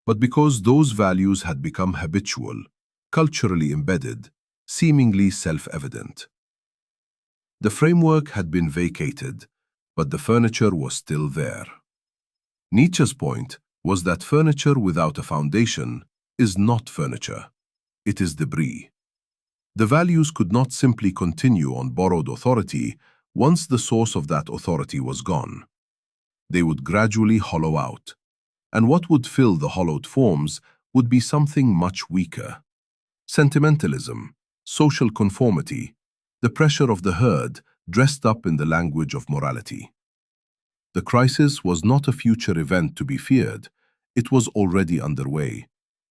but because those values had become habitual, culturally embedded, seemingly self-evident. The framework had been vacated, but the furniture was still there. Nietzsche's point was that furniture without a foundation is not furniture, it is debris. The values could not simply continue on borrowed authority once the source of that authority was gone. They would gradually hollow out, and what would fill the hollowed forms would be something much weaker. Sentimentalism, social conformity, the pressure of the herd dressed up in the language of morality. The crisis was not a future event to be feared, it was already underway,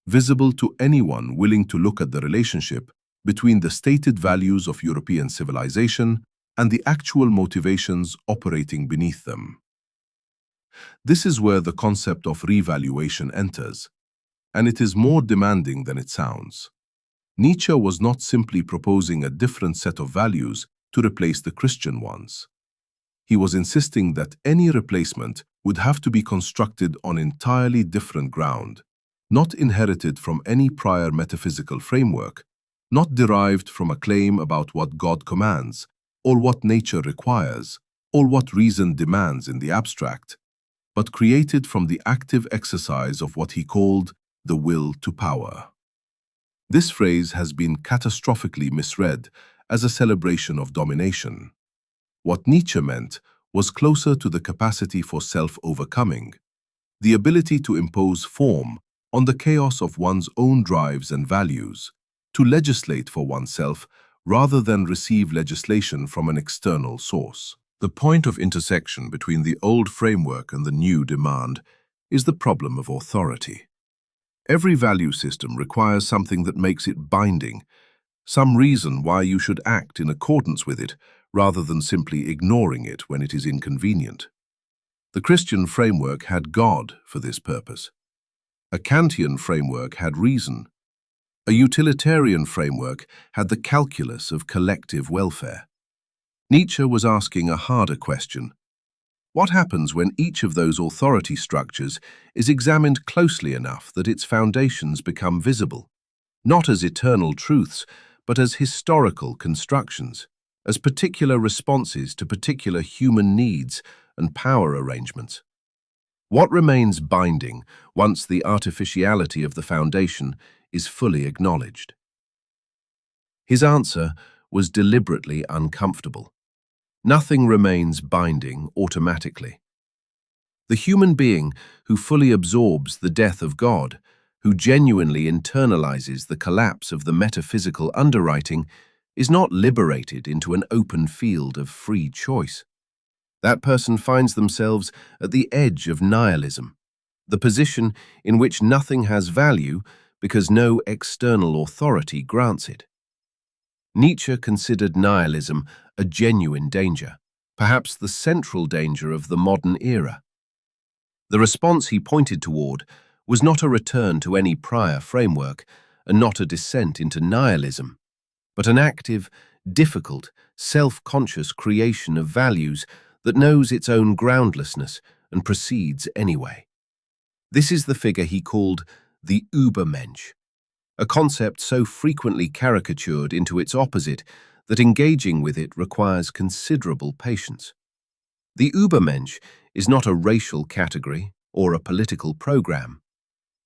visible to anyone willing to look at the relationship between the stated values of European civilization and the actual motivations operating beneath them. This is where the concept of revaluation enters, and it is more demanding than it sounds. Nietzsche was not simply proposing a different set of values to replace the Christian ones. He was insisting that any replacement would have to be constructed on entirely different ground, not inherited from any prior metaphysical framework, not derived from a claim about what God commands, or what nature requires, or what reason demands in the abstract, but created from the active exercise of what he called the will to power. This phrase has been catastrophically misread as a celebration of domination. What Nietzsche meant was closer to the capacity for self-overcoming, the ability to impose form on the chaos of one's own drives and values, to legislate for oneself rather than receive legislation from an external source. The point of intersection between the old framework and the new demand is the problem of authority. Every value system requires something that makes it binding, some reason why you should act in accordance with it rather than simply ignoring it when it is inconvenient. The Christian framework had God for this purpose. A Kantian framework had reason. A utilitarian framework had the calculus of collective welfare. Nietzsche was asking a harder question. What happens when each of those authority structures is examined closely enough that its foundations become visible, not as eternal truths, but as historical constructions, as particular responses to particular human needs and power arrangements? What remains binding once the artificiality of the foundation is fully acknowledged? His answer was deliberately uncomfortable. Nothing remains binding automatically. The human being who fully absorbs the death of God, who genuinely internalizes the collapse of the metaphysical underwriting, is not liberated into an open field of free choice. That person finds themselves at the edge of nihilism, the position in which nothing has value because no external authority grants it. Nietzsche considered nihilism a genuine danger, perhaps the central danger of the modern era. The response he pointed toward was not a return to any prior framework and not a descent into nihilism, but an active, difficult, self-conscious creation of values that knows its own groundlessness and proceeds anyway. This is the figure he called the Übermensch, a concept so frequently caricatured into its opposite that engaging with it requires considerable patience. The Übermensch is not a racial category or a political program.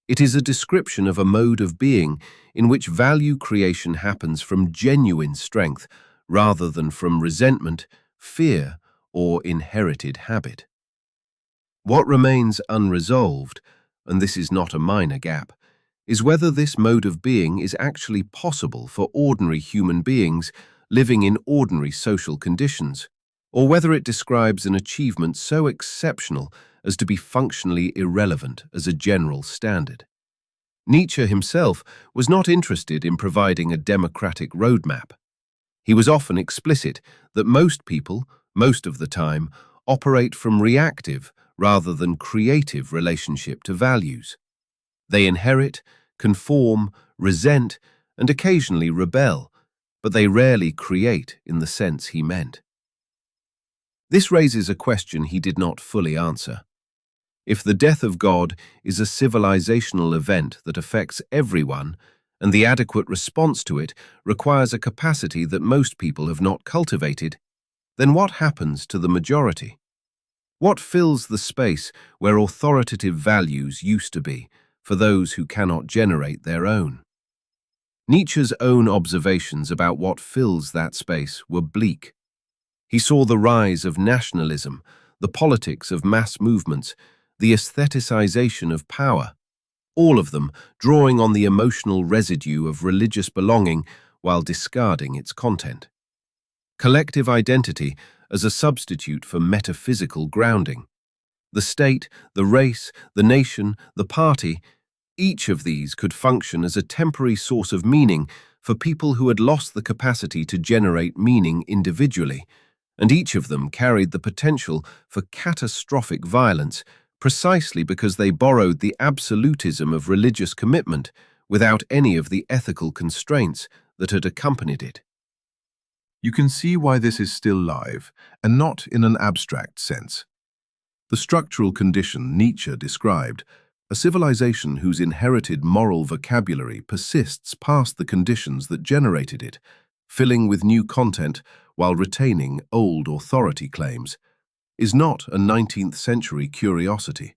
It is a description of a mode of being in which value creation happens from genuine strength rather than from resentment, fear, or inherited habit. What remains unresolved, and this is not a minor gap, is whether this mode of being is actually possible for ordinary human beings living in ordinary social conditions, or whether it describes an achievement so exceptional as to be functionally irrelevant as a general standard. Nietzsche himself was not interested in providing a democratic roadmap. He was often explicit that most people, most of the time, operate from reactive rather than creative relationship to values. They inherit, conform, resent, and occasionally rebel, but they rarely create in the sense he meant. This raises a question he did not fully answer. If the death of God is a civilizational event that affects everyone, and the adequate response to it requires a capacity that most people have not cultivated, then what happens to the majority? What fills the space where authoritative values used to be for those who cannot generate their own? Nietzsche's own observations about what fills that space were bleak. He saw the rise of nationalism, the politics of mass movements, the aestheticization of power, all of them drawing on the emotional residue of religious belonging while discarding its content. Collective identity as a substitute for metaphysical grounding. The state, the race, the nation, the party, each of these could function as a temporary source of meaning for people who had lost the capacity to generate meaning individually, and each of them carried the potential for catastrophic violence precisely because they borrowed the absolutism of religious commitment without any of the ethical constraints that had accompanied it. You can see why this is still live, and not in an abstract sense. The structural condition Nietzsche described, a civilization whose inherited moral vocabulary persists past the conditions that generated it, filling with new content while retaining old authority claims, is not a 19th century curiosity.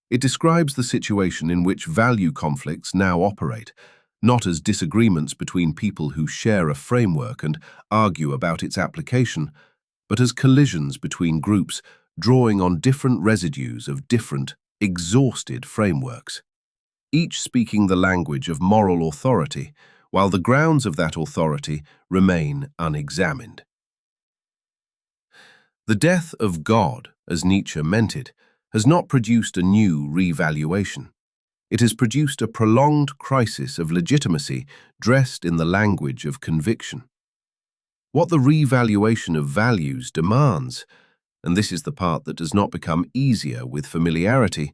It describes the situation in which value conflicts now operate, not as disagreements between people who share a framework and argue about its application, but as collisions between groups drawing on different residues of different, exhausted frameworks, each speaking the language of moral authority, while the grounds of that authority remain unexamined. The death of God, as Nietzsche meant it, has not produced a new revaluation. It has produced a prolonged crisis of legitimacy dressed in the language of conviction. What the revaluation of values demands, and this is the part that does not become easier with familiarity,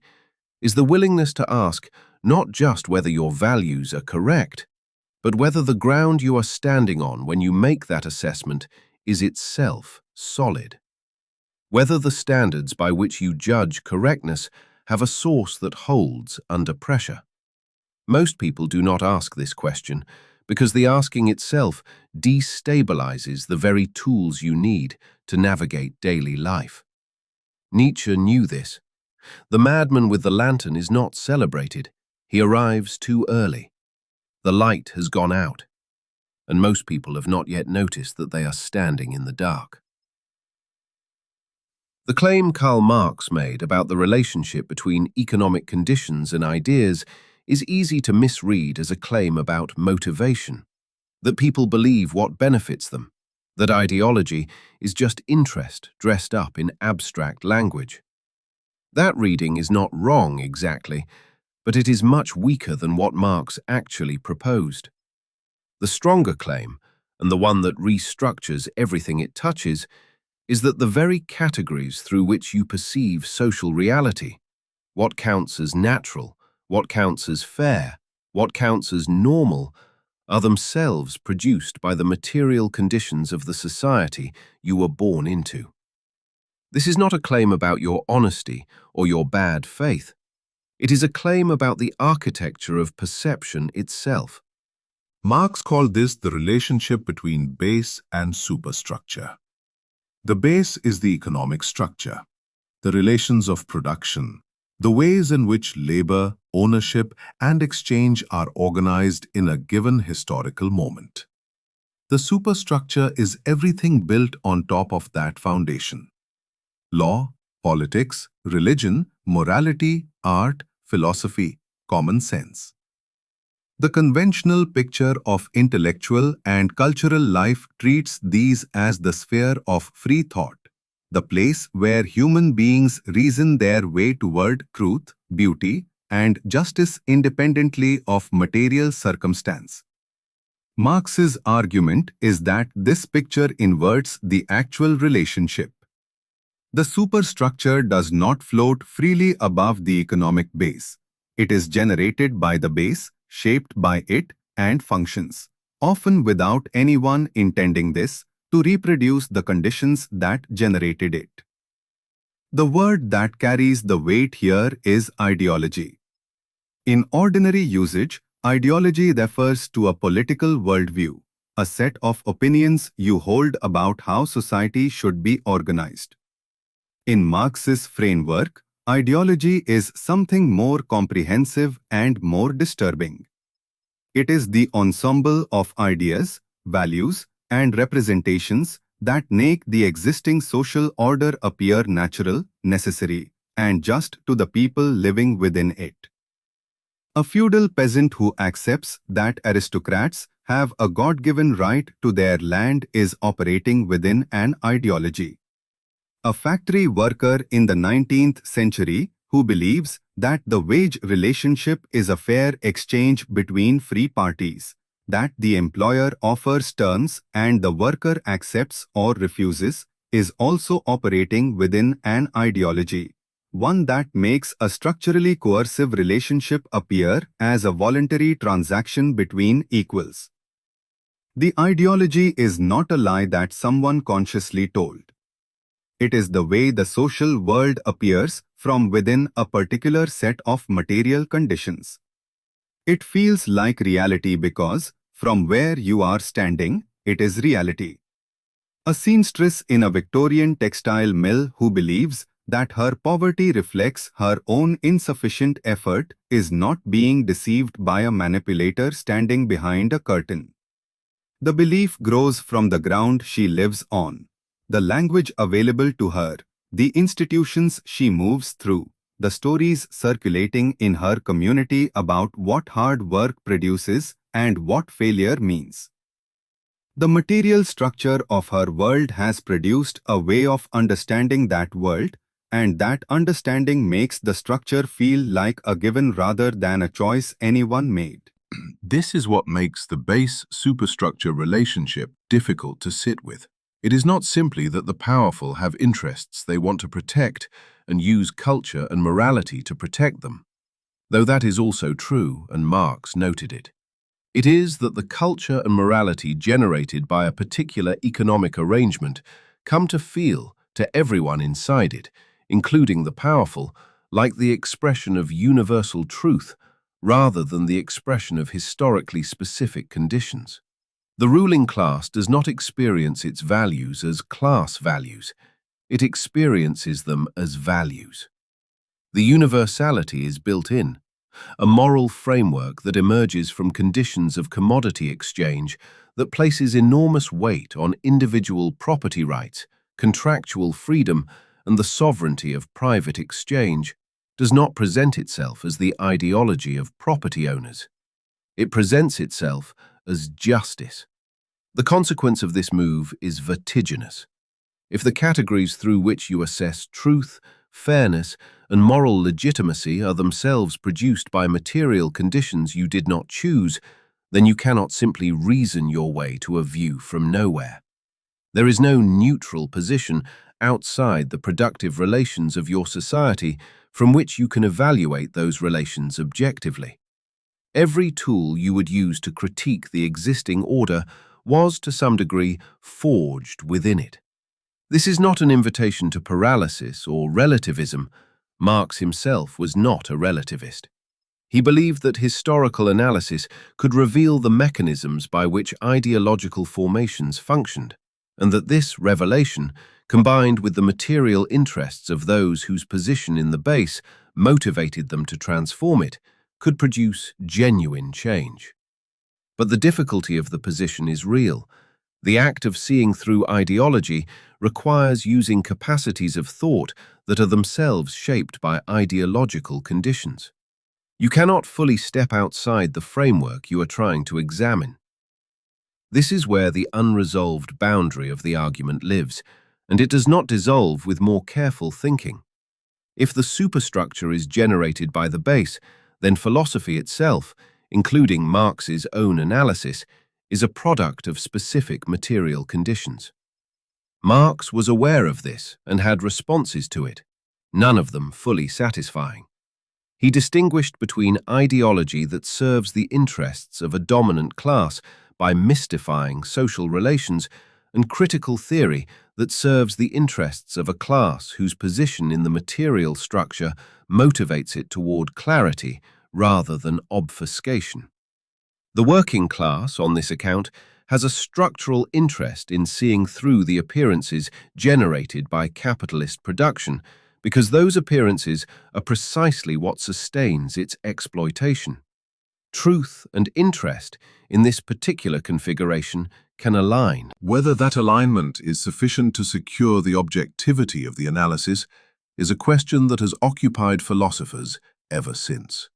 is the willingness to ask not just whether your values are correct, but whether the ground you are standing on when you make that assessment is itself solid. Whether the standards by which you judge correctness have a source that holds under pressure. Most people do not ask this question because the asking itself destabilizes the very tools you need to navigate daily life. Nietzsche knew this. The madman with the lantern is not celebrated. He arrives too early. The light has gone out, and most people have not yet noticed that they are standing in the dark. The claim Karl Marx made about the relationship between economic conditions and ideas is easy to misread as a claim about motivation, that people believe what benefits them, that ideology is just interest dressed up in abstract language. That reading is not wrong exactly, but it is much weaker than what Marx actually proposed. The stronger claim, and the one that restructures everything it touches, is that the very categories through which you perceive social reality, what counts as natural, what counts as fair, what counts as normal, are themselves produced by the material conditions of the society you were born into. This is not a claim about your honesty or your bad faith. It is a claim about the architecture of perception itself. Marx called this the relationship between base and superstructure. The base is the economic structure, the relations of production, the ways in which labor, ownership, and exchange are organized in a given historical moment. The superstructure is everything built on top of that foundation. Law, politics, religion, morality, art, philosophy, common sense. The conventional picture of intellectual and cultural life treats these as the sphere of free thought, the place where human beings reason their way toward truth, beauty, and justice independently of material circumstance. Marx's argument is that this picture inverts the actual relationship. The superstructure does not float freely above the economic base. It is generated by the base, shaped by it, and functions, often without anyone intending this, to reproduce the conditions that generated it. The word that carries the weight here is ideology. In ordinary usage, ideology refers to a political worldview, a set of opinions you hold about how society should be organized. In Marx's framework, ideology is something more comprehensive and more disturbing. It is the ensemble of ideas, values, and representations that make the existing social order appear natural, necessary, and just to the people living within it. A feudal peasant who accepts that aristocrats have a God-given right to their land is operating within an ideology. A factory worker in the 19th century who believes that the wage relationship is a fair exchange between free parties, that the employer offers terms and the worker accepts or refuses, is also operating within an ideology, one that makes a structurally coercive relationship appear as a voluntary transaction between equals. The ideology is not a lie that someone consciously told. It is the way the social world appears from within a particular set of material conditions. It feels like reality because, from where you are standing, it is reality. A seamstress in a Victorian textile mill who believes that her poverty reflects her own insufficient effort is not being deceived by a manipulator standing behind a curtain. The belief grows from the ground she lives on, the language available to her, the institutions she moves through, the stories circulating in her community about what hard work produces and what failure means. The material structure of her world has produced a way of understanding that world, and that understanding makes the structure feel like a given rather than a choice anyone made. This is what makes the base-superstructure relationship difficult to sit with. It is not simply that the powerful have interests they want to protect and use culture and morality to protect them, though that is also true, and Marx noted it. It is that the culture and morality generated by a particular economic arrangement come to feel, to everyone inside it, including the powerful, like the expression of universal truth rather than the expression of historically specific conditions. The ruling class does not experience its values as class values. It experiences them as values. The universality is built in, a moral framework that emerges from conditions of commodity exchange that places enormous weight on individual property rights, contractual freedom, and the sovereignty of private exchange, does not present itself as the ideology of property owners. It presents itself as justice. The consequence of this move is vertiginous. If the categories through which you assess truth, fairness, and moral legitimacy are themselves produced by material conditions you did not choose, then you cannot simply reason your way to a view from nowhere. There is no neutral position outside the productive relations of your society from which you can evaluate those relations objectively. Every tool you would use to critique the existing order was, to some degree, forged within it. This is not an invitation to paralysis or relativism. Marx himself was not a relativist. He believed that historical analysis could reveal the mechanisms by which ideological formations functioned, and that this revelation, combined with the material interests of those whose position in the base motivated them to transform it, could produce genuine change. But the difficulty of the position is real. The act of seeing through ideology requires using capacities of thought that are themselves shaped by ideological conditions. You cannot fully step outside the framework you are trying to examine. This is where the unresolved boundary of the argument lives, and it does not dissolve with more careful thinking. If the superstructure is generated by the base, then philosophy itself, including Marx's own analysis, is a product of specific material conditions. Marx was aware of this and had responses to it, none of them fully satisfying. He distinguished between ideology that serves the interests of a dominant class by mystifying social relations and critical theory that serves the interests of a class whose position in the material structure motivates it toward clarity rather than obfuscation. The working class, on this account, has a structural interest in seeing through the appearances generated by capitalist production, because those appearances are precisely what sustains its exploitation. Truth and interest in this particular configuration can align. Whether that alignment is sufficient to secure the objectivity of the analysis is a question that has occupied philosophers ever since.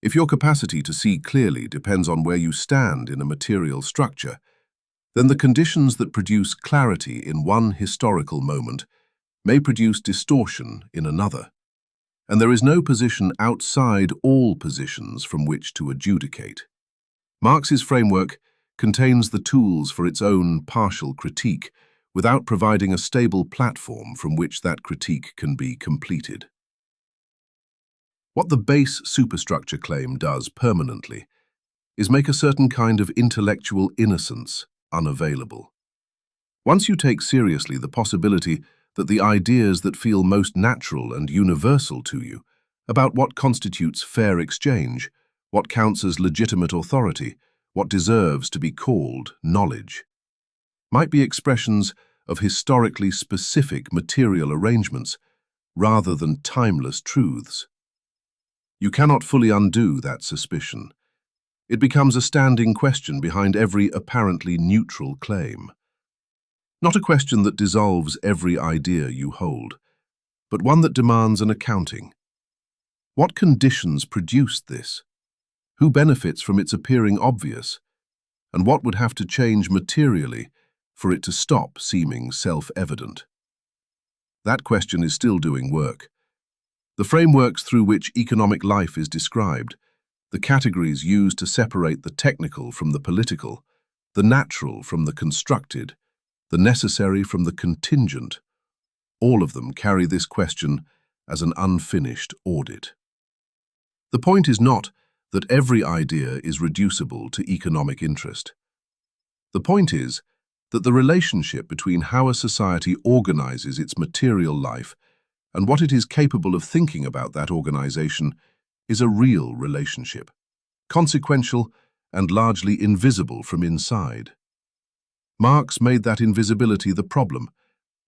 If your capacity to see clearly depends on where you stand in a material structure, then the conditions that produce clarity in one historical moment may produce distortion in another, and there is no position outside all positions from which to adjudicate. Marx's framework contains the tools for its own partial critique without providing a stable platform from which that critique can be completed. What the base superstructure claim does permanently is make a certain kind of intellectual innocence unavailable. Once you take seriously the possibility that the ideas that feel most natural and universal to you about what constitutes fair exchange, what counts as legitimate authority, what deserves to be called knowledge, might be expressions of historically specific material arrangements rather than timeless truths. You cannot fully undo that suspicion. It becomes a standing question behind every apparently neutral claim. Not a question that dissolves every idea you hold, but one that demands an accounting. What conditions produced this? Who benefits from its appearing obvious? And what would have to change materially for it to stop seeming self-evident? That question is still doing work. The frameworks through which economic life is described, the categories used to separate the technical from the political, the natural from the constructed, the necessary from the contingent, all of them carry this question as an unfinished audit. The point is not that every idea is reducible to economic interest. The point is that the relationship between how a society organizes its material life and what it is capable of thinking about that organization is a real relationship, consequential and largely invisible from inside. Marx made that invisibility the problem,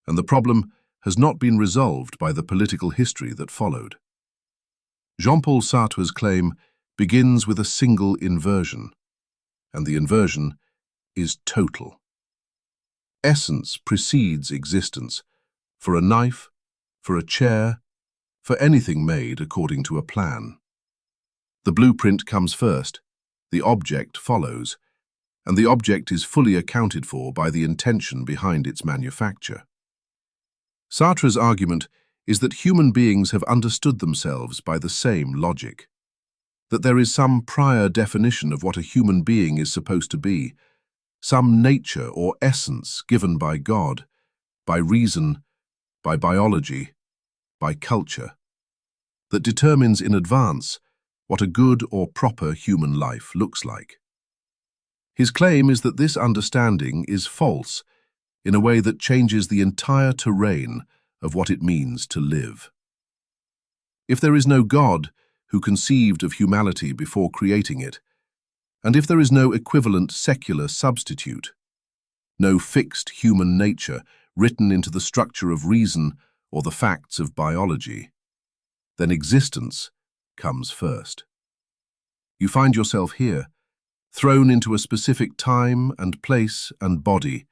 and the problem has not been resolved by the political history that followed. Jean-Paul Sartre's claim begins with a single inversion, and the inversion is total. Essence precedes existence, for a knife, for a chair, for anything made according to a plan. The blueprint comes first, the object follows, and the object is fully accounted for by the intention behind its manufacture. Sartre's argument is that human beings have understood themselves by the same logic, that there is some prior definition of what a human being is supposed to be, some nature or essence given by God, by reason, by biology, by culture, that determines in advance what a good or proper human life looks like. His claim is that this understanding is false in a way that changes the entire terrain of what it means to live. If there is no God who conceived of humanity before creating it, and if there is no equivalent secular substitute, no fixed human nature written into the structure of reason or the facts of biology, then existence comes first. You find yourself here, thrown into a specific time and place and body,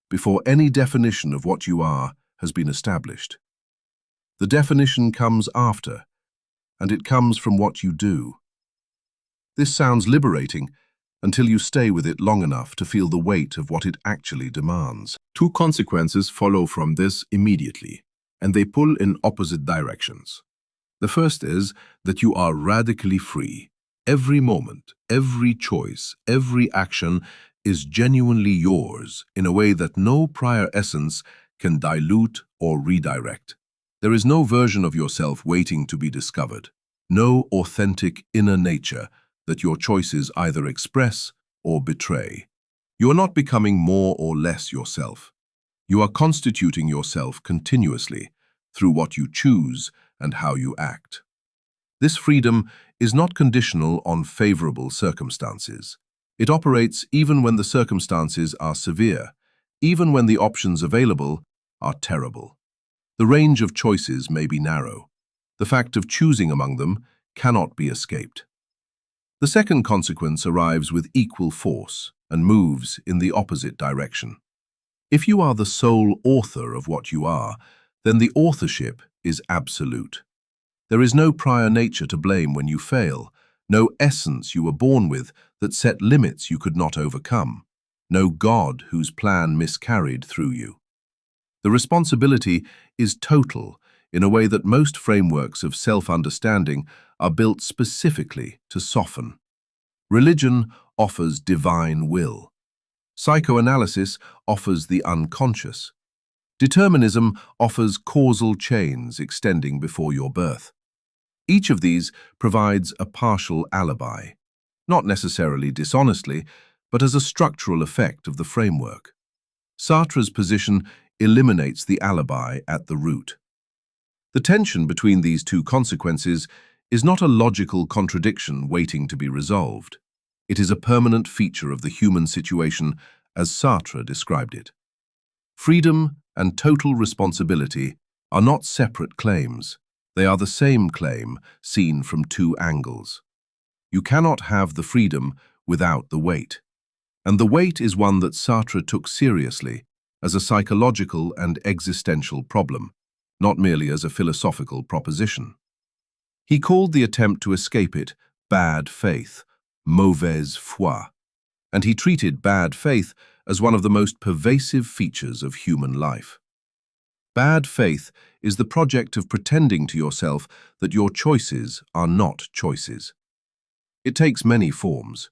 before any definition of what you are has been established. The definition comes after, and it comes from what you do. This sounds liberating until you stay with it long enough to feel the weight of what it actually demands. Two consequences follow from this immediately, and they pull in opposite directions. The first is that you are radically free. Every moment, every choice, every action is genuinely yours in a way that no prior essence can dilute or redirect. There is no version of yourself waiting to be discovered, no authentic inner nature that your choices either express or betray. You are not becoming more or less yourself. You are constituting yourself continuously through what you choose and how you act. This freedom is not conditional on favorable circumstances. It operates even when the circumstances are severe, even when the options available are terrible. The range of choices may be narrow. The fact of choosing among them cannot be escaped. The second consequence arrives with equal force and moves in the opposite direction. If you are the sole author of what you are, then the authorship is absolute. There is no prior nature to blame when you fail, no essence you were born with that set limits you could not overcome, no God whose plan miscarried through you. The responsibility is total in a way that most frameworks of self-understanding are built specifically to soften. Religion offers divine will. Psychoanalysis offers the unconscious. Determinism offers causal chains extending before your birth. Each of these provides a partial alibi, not necessarily dishonestly, but as a structural effect of the framework. Sartre's position eliminates the alibi at the root. The tension between these two consequences is not a logical contradiction waiting to be resolved. It is a permanent feature of the human situation as Sartre described it. Freedom and total responsibility are not separate claims. They are the same claim seen from two angles. You cannot have the freedom without the weight. And the weight is one that Sartre took seriously as a psychological and existential problem, not merely as a philosophical proposition. He called the attempt to escape it bad faith, mauvaise foi, and he treated bad faith as one of the most pervasive features of human life. Bad faith is the project of pretending to yourself that your choices are not choices. It takes many forms.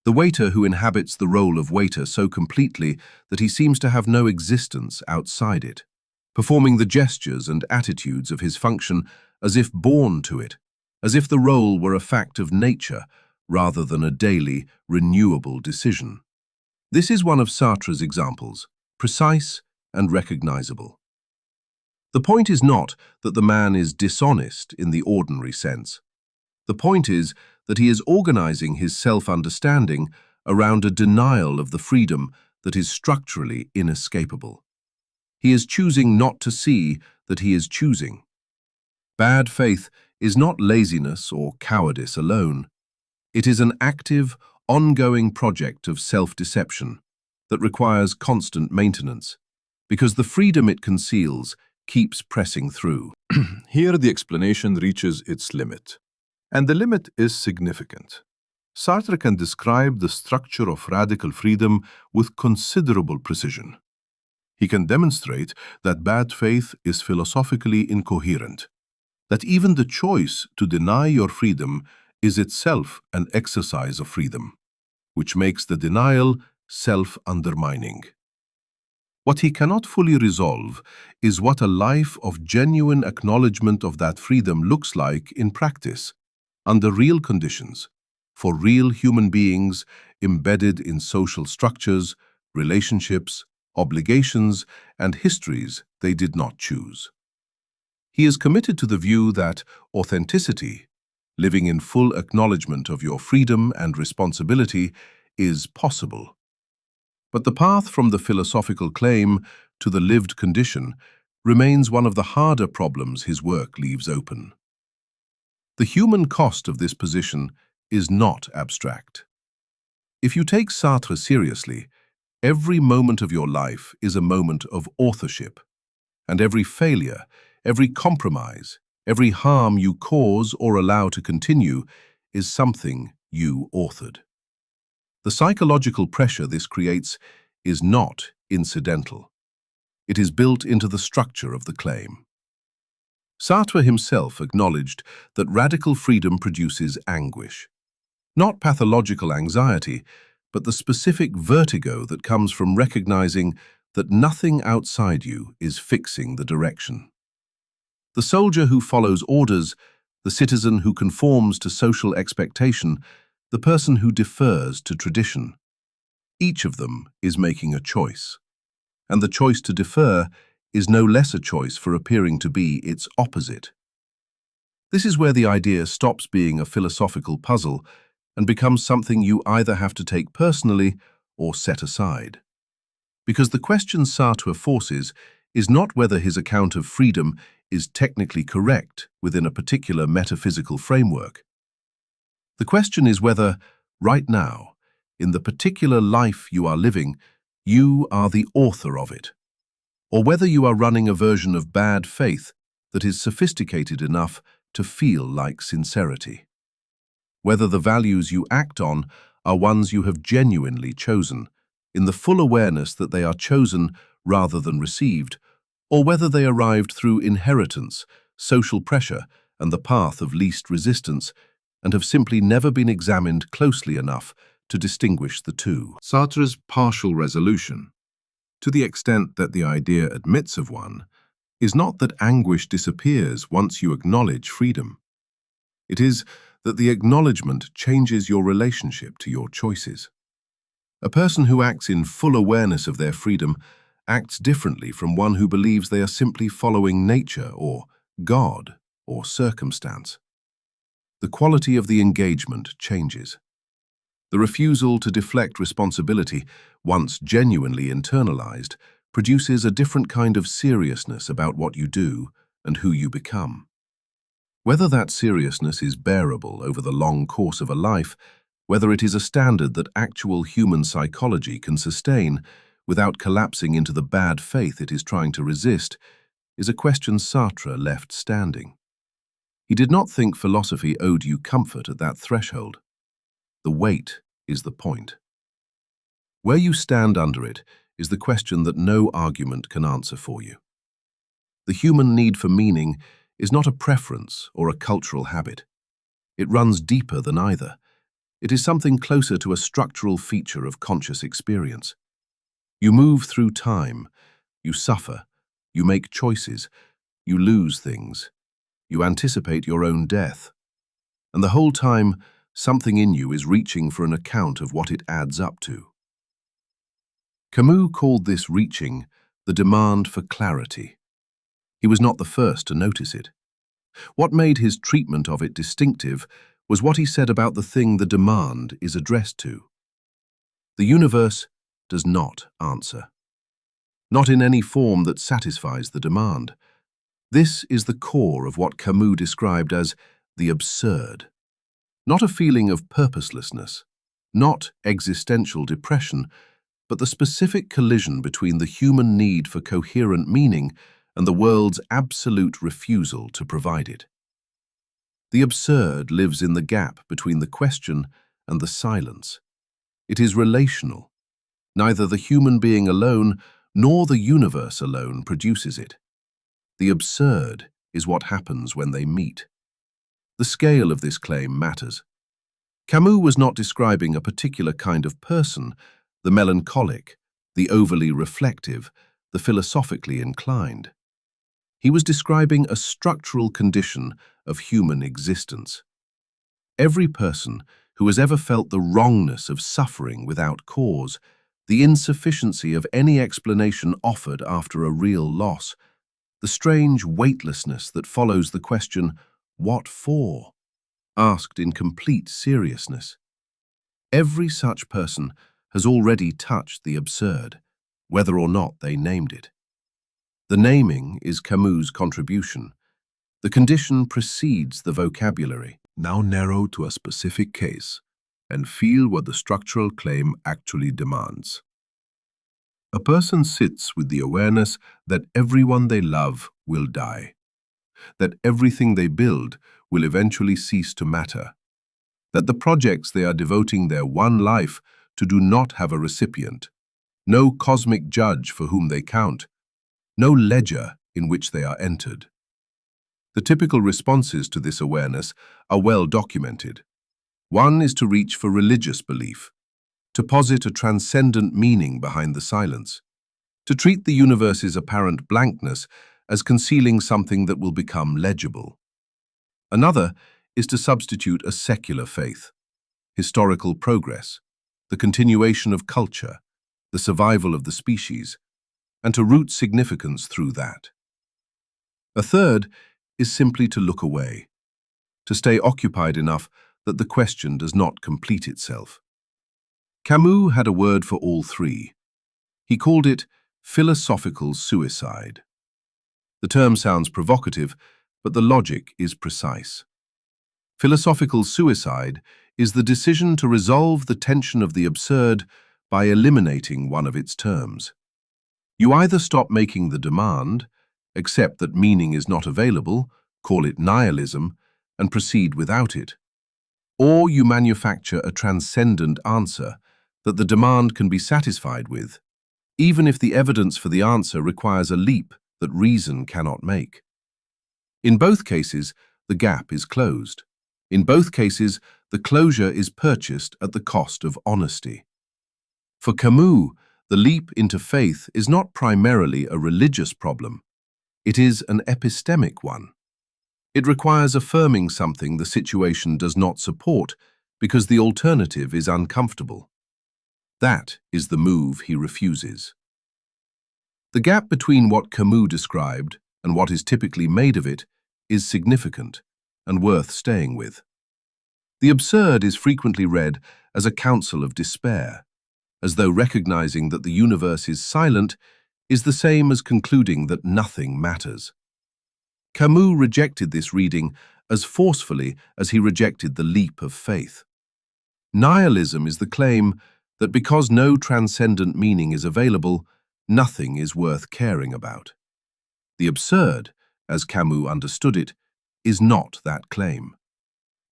The waiter who inhabits the role of waiter so completely that he seems to have no existence outside it, performing the gestures and attitudes of his function as if born to it, as if the role were a fact of nature rather than a daily, renewable decision. This is one of Sartre's examples, precise and recognizable. The point is not that the man is dishonest in the ordinary sense. The point is that he is organizing his self-understanding around a denial of the freedom that is structurally inescapable. He is choosing not to see that he is choosing. Bad faith is not laziness or cowardice alone. It is an active, ongoing project of self-deception that requires constant maintenance, because the freedom it conceals keeps pressing through. Here the explanation reaches its limit, and the limit is significant. Sartre can describe the structure of radical freedom with considerable precision. He can demonstrate that bad faith is philosophically incoherent, that even the choice to deny your freedom is itself an exercise of freedom, which makes the denial self-undermining. What he cannot fully resolve is what a life of genuine acknowledgement of that freedom looks like in practice, under real conditions, for real human beings embedded in social structures, relationships, obligations, and histories they did not choose. He is committed to the view that authenticity, living in full acknowledgement of your freedom and responsibility, is possible. But the path from the philosophical claim to the lived condition remains one of the harder problems his work leaves open. The human cost of this position is not abstract. If you take Sartre seriously, every moment of your life is a moment of authorship, and every failure, every compromise, every harm you cause or allow to continue is something you authored. The psychological pressure this creates is not incidental. It is built into the structure of the claim. Sartre himself acknowledged that radical freedom produces anguish. Not pathological anxiety, but the specific vertigo that comes from recognizing that nothing outside you is fixing the direction. The soldier who follows orders, the citizen who conforms to social expectation, the person who defers to tradition. Each of them is making a choice, and the choice to defer is no less a choice for appearing to be its opposite. This is where the idea stops being a philosophical puzzle and becomes something you either have to take personally or set aside. Because the question Sartre forces is not whether his account of freedom is technically correct within a particular metaphysical framework. The question is whether, right now, in the particular life you are living, you are the author of it, or whether you are running a version of bad faith that is sophisticated enough to feel like sincerity. Whether the values you act on are ones you have genuinely chosen, in the full awareness that they are chosen rather than received, or whether they arrived through inheritance, social pressure, and the path of least resistance, and have simply never been examined closely enough to distinguish the two. Sartre's partial resolution, to the extent that the idea admits of one, is not that anguish disappears once you acknowledge freedom. It is that the acknowledgement changes your relationship to your choices. A person who acts in full awareness of their freedom acts differently from one who believes they are simply following nature or God or circumstance. The quality of the engagement changes. The refusal to deflect responsibility, once genuinely internalized, produces a different kind of seriousness about what you do and who you become. Whether that seriousness is bearable over the long course of a life, whether it is a standard that actual human psychology can sustain without collapsing into the bad faith it is trying to resist, is a question Sartre left standing. He did not think philosophy owed you comfort at that threshold. The weight is the point. Where you stand under it is the question that no argument can answer for you. The human need for meaning is not a preference or a cultural habit. It runs deeper than either. It is something closer to a structural feature of conscious experience. You move through time, you suffer, you make choices, you lose things, you anticipate your own death. And the whole time, something in you is reaching for an account of what it adds up to. Camus called this reaching the demand for clarity. He was not the first to notice it. What made his treatment of it distinctive was what he said about the thing the demand is addressed to. The universe does not answer. Not in any form that satisfies the demand. This is the core of what Camus described as the absurd. Not a feeling of purposelessness, not existential depression, but the specific collision between the human need for coherent meaning and the world's absolute refusal to provide it. The absurd lives in the gap between the question and the silence. It is relational. Neither the human being alone nor the universe alone produces it. The absurd is what happens when they meet. The scale of this claim matters. Camus was not describing a particular kind of person, the melancholic, the overly reflective, the philosophically inclined. He was describing a structural condition of human existence. Every person who has ever felt the wrongness of suffering without cause, the insufficiency of any explanation offered after a real loss, the strange weightlessness that follows the question, "What for?" asked in complete seriousness. Every such person has already touched the absurd, whether or not they named it. The naming is Camus' contribution. The condition precedes the vocabulary. Now narrow to a specific case and feel what the structural claim actually demands. A person sits with the awareness that everyone they love will die, that everything they build will eventually cease to matter, that the projects they are devoting their one life to do not have a recipient, no cosmic judge for whom they count, no ledger in which they are entered. The typical responses to this awareness are well documented. One is to reach for religious belief, to posit a transcendent meaning behind the silence, to treat the universe's apparent blankness as concealing something that will become legible. Another is to substitute a secular faith, historical progress, the continuation of culture, the survival of the species, and to root significance through that. A third is simply to look away, to stay occupied enough that the question does not complete itself. Camus had a word for all three. He called it philosophical suicide. The term sounds provocative, but the logic is precise. Philosophical suicide is the decision to resolve the tension of the absurd by eliminating one of its terms. You either stop making the demand, accept that meaning is not available, call it nihilism, and proceed without it, or you manufacture a transcendent answer that the demand can be satisfied with, even if the evidence for the answer requires a leap that reason cannot make. In both cases, the gap is closed. In both cases, the closure is purchased at the cost of honesty. For Camus, the leap into faith is not primarily a religious problem. It is an epistemic one. It requires affirming something the situation does not support because the alternative is uncomfortable. That is the move he refuses. The gap between what Camus described and what is typically made of it is significant and worth staying with. The absurd is frequently read as a counsel of despair, as though recognizing that the universe is silent is the same as concluding that nothing matters. Camus rejected this reading as forcefully as he rejected the leap of faith. Nihilism is the claim that because no transcendent meaning is available, nothing is worth caring about. The absurd, as Camus understood it, is not that claim.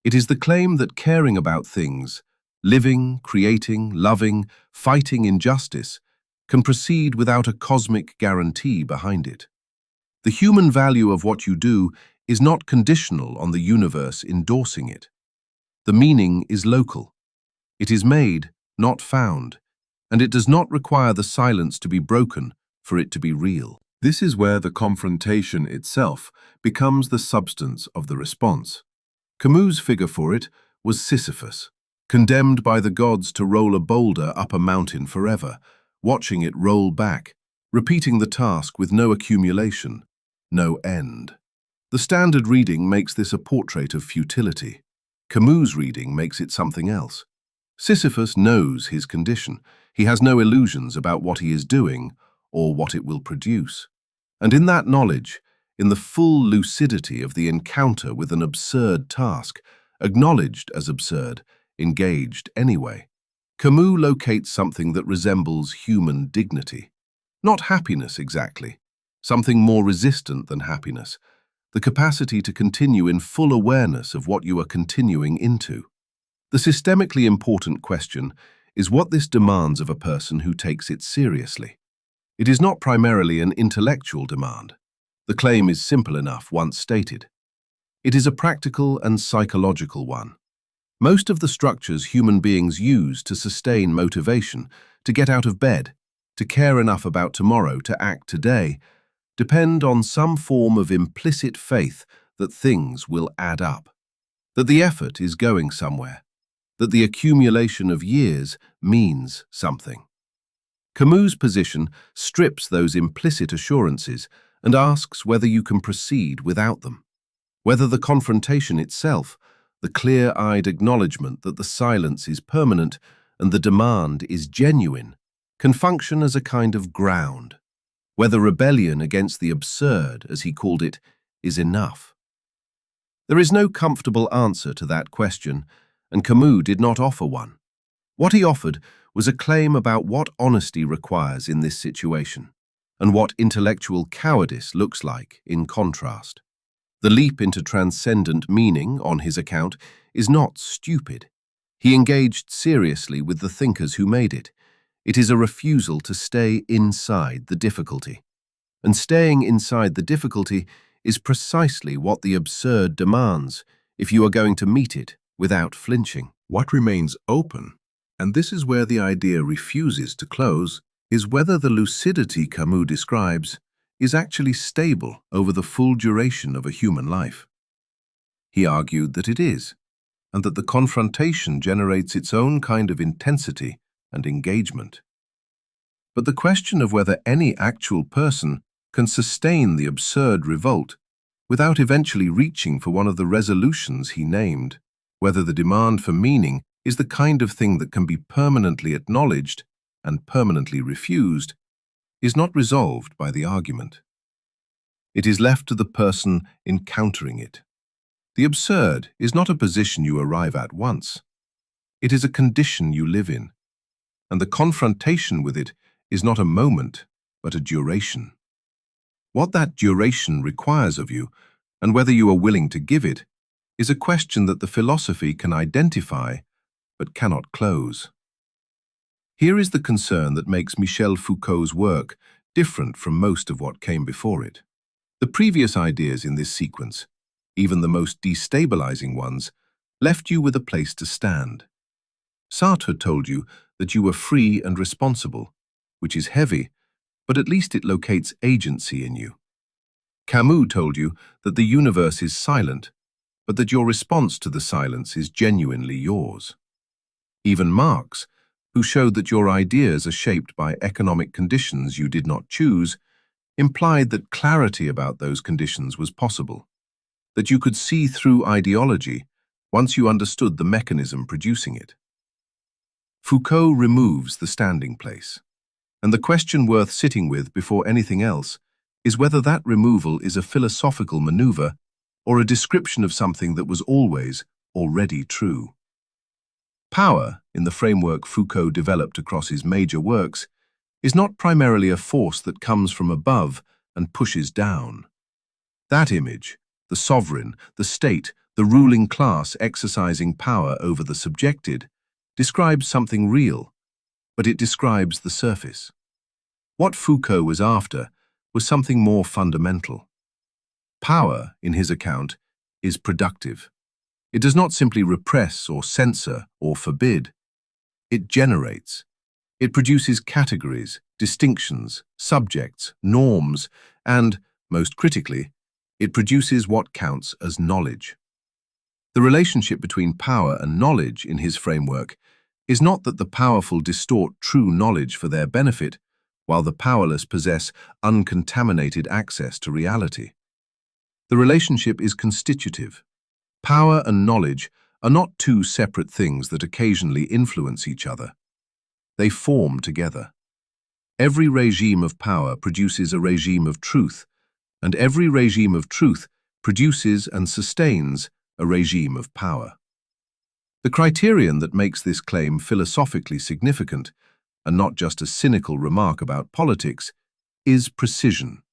It is the claim that caring about things, living, creating, loving, fighting injustice, can proceed without a cosmic guarantee behind it. The human value of what you do is not conditional on the universe endorsing it. The meaning is local. It is made, not found, and it does not require the silence to be broken for it to be real. This is where the confrontation itself becomes the substance of the response. Camus' figure for it was Sisyphus, condemned by the gods to roll a boulder up a mountain forever, watching it roll back, repeating the task with no accumulation, no end. The standard reading makes this a portrait of futility. Camus' reading makes it something else. Sisyphus knows his condition. He has no illusions about what he is doing or what it will produce. And in that knowledge, in the full lucidity of the encounter with an absurd task, acknowledged as absurd, engaged anyway, Camus locates something that resembles human dignity. Not happiness exactly, something more resistant than happiness, the capacity to continue in full awareness of what you are continuing into. The systemically important question is what this demands of a person who takes it seriously. It is not primarily an intellectual demand. The claim is simple enough once stated. It is a practical and psychological one. Most of the structures human beings use to sustain motivation, to get out of bed, to care enough about tomorrow, to act today, depend on some form of implicit faith that things will add up, that the effort is going somewhere, that the accumulation of years means something. Camus' position strips those implicit assurances and asks whether you can proceed without them, whether the confrontation itself, the clear-eyed acknowledgement that the silence is permanent and the demand is genuine, can function as a kind of ground, whether rebellion against the absurd, as he called it, is enough. There is no comfortable answer to that question, and Camus did not offer one. What he offered was a claim about what honesty requires in this situation, and what intellectual cowardice looks like in contrast. The leap into transcendent meaning, on his account, is not stupid. He engaged seriously with the thinkers who made it. It is a refusal to stay inside the difficulty. And staying inside the difficulty is precisely what the absurd demands if you are going to meet it without flinching. What remains open, and this is where the idea refuses to close, is whether the lucidity Camus describes is actually stable over the full duration of a human life. He argued that it is, and that the confrontation generates its own kind of intensity and engagement. But the question of whether any actual person can sustain the absurd revolt without eventually reaching for one of the resolutions he named, whether the demand for meaning is the kind of thing that can be permanently acknowledged and permanently refused, is not resolved by the argument. It is left to the person encountering it. The absurd is not a position you arrive at once. It is a condition you live in, and the confrontation with it is not a moment, but a duration. What that duration requires of you, and whether you are willing to give it, is a question that the philosophy can identify, but cannot close. Here is the concern that makes Michel Foucault's work different from most of what came before it. The previous ideas in this sequence, even the most destabilizing ones, left you with a place to stand. Sartre told you that you were free and responsible, which is heavy, but at least it locates agency in you. Camus told you that the universe is silent, but that your response to the silence is genuinely yours. Even Marx, who showed that your ideas are shaped by economic conditions you did not choose, implied that clarity about those conditions was possible, that you could see through ideology once you understood the mechanism producing it. Foucault removes the standing place, and the question worth sitting with before anything else is whether that removal is a philosophical maneuver or a description of something that was always already true. Power, in the framework Foucault developed across his major works, is not primarily a force that comes from above and pushes down. That image, the sovereign, the state, the ruling class exercising power over the subjected, describes something real, but it describes the surface. What Foucault was after was something more fundamental. Power, in his account, is productive. It does not simply repress or censor or forbid. It generates. It produces categories, distinctions, subjects, norms, and, most critically, it produces what counts as knowledge. The relationship between power and knowledge in his framework is not that the powerful distort true knowledge for their benefit, while the powerless possess uncontaminated access to reality. The relationship is constitutive. Power and knowledge are not two separate things that occasionally influence each other. They form together. Every regime of power produces a regime of truth, and every regime of truth produces and sustains a regime of power. The criterion that makes this claim philosophically significant, and not just a cynical remark about politics, is precision.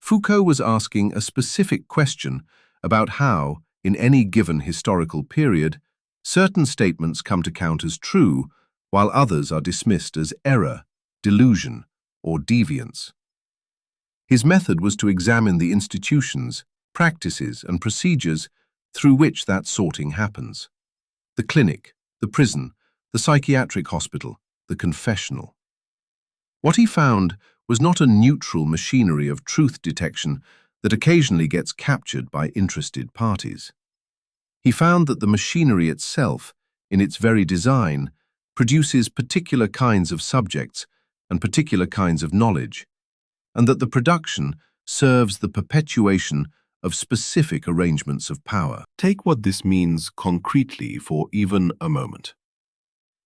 Foucault was asking a specific question about how, in any given historical period, certain statements come to count as true, while others are dismissed as error, delusion, or deviance. His method was to examine the institutions, practices, and procedures through which that sorting happens. The clinic, the prison, the psychiatric hospital, the confessional. What he found was not a neutral machinery of truth detection that occasionally gets captured by interested parties. He found that the machinery itself, in its very design, produces particular kinds of subjects and particular kinds of knowledge, and that the production serves the perpetuation of specific arrangements of power. Take what this means concretely for even a moment.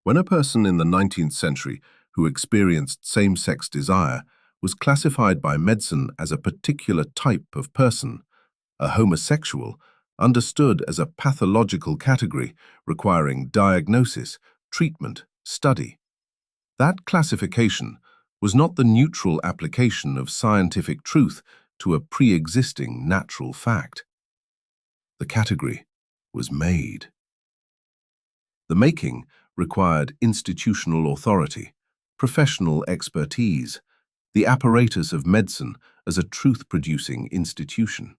When a person in the 19th century who experienced same-sex desire was classified by medicine as a particular type of person, a homosexual, understood as a pathological category requiring diagnosis, treatment, study. That classification was not the neutral application of scientific truth to a pre-existing natural fact. The category was made. The making required institutional authority, professional expertise, the apparatus of medicine as a truth-producing institution.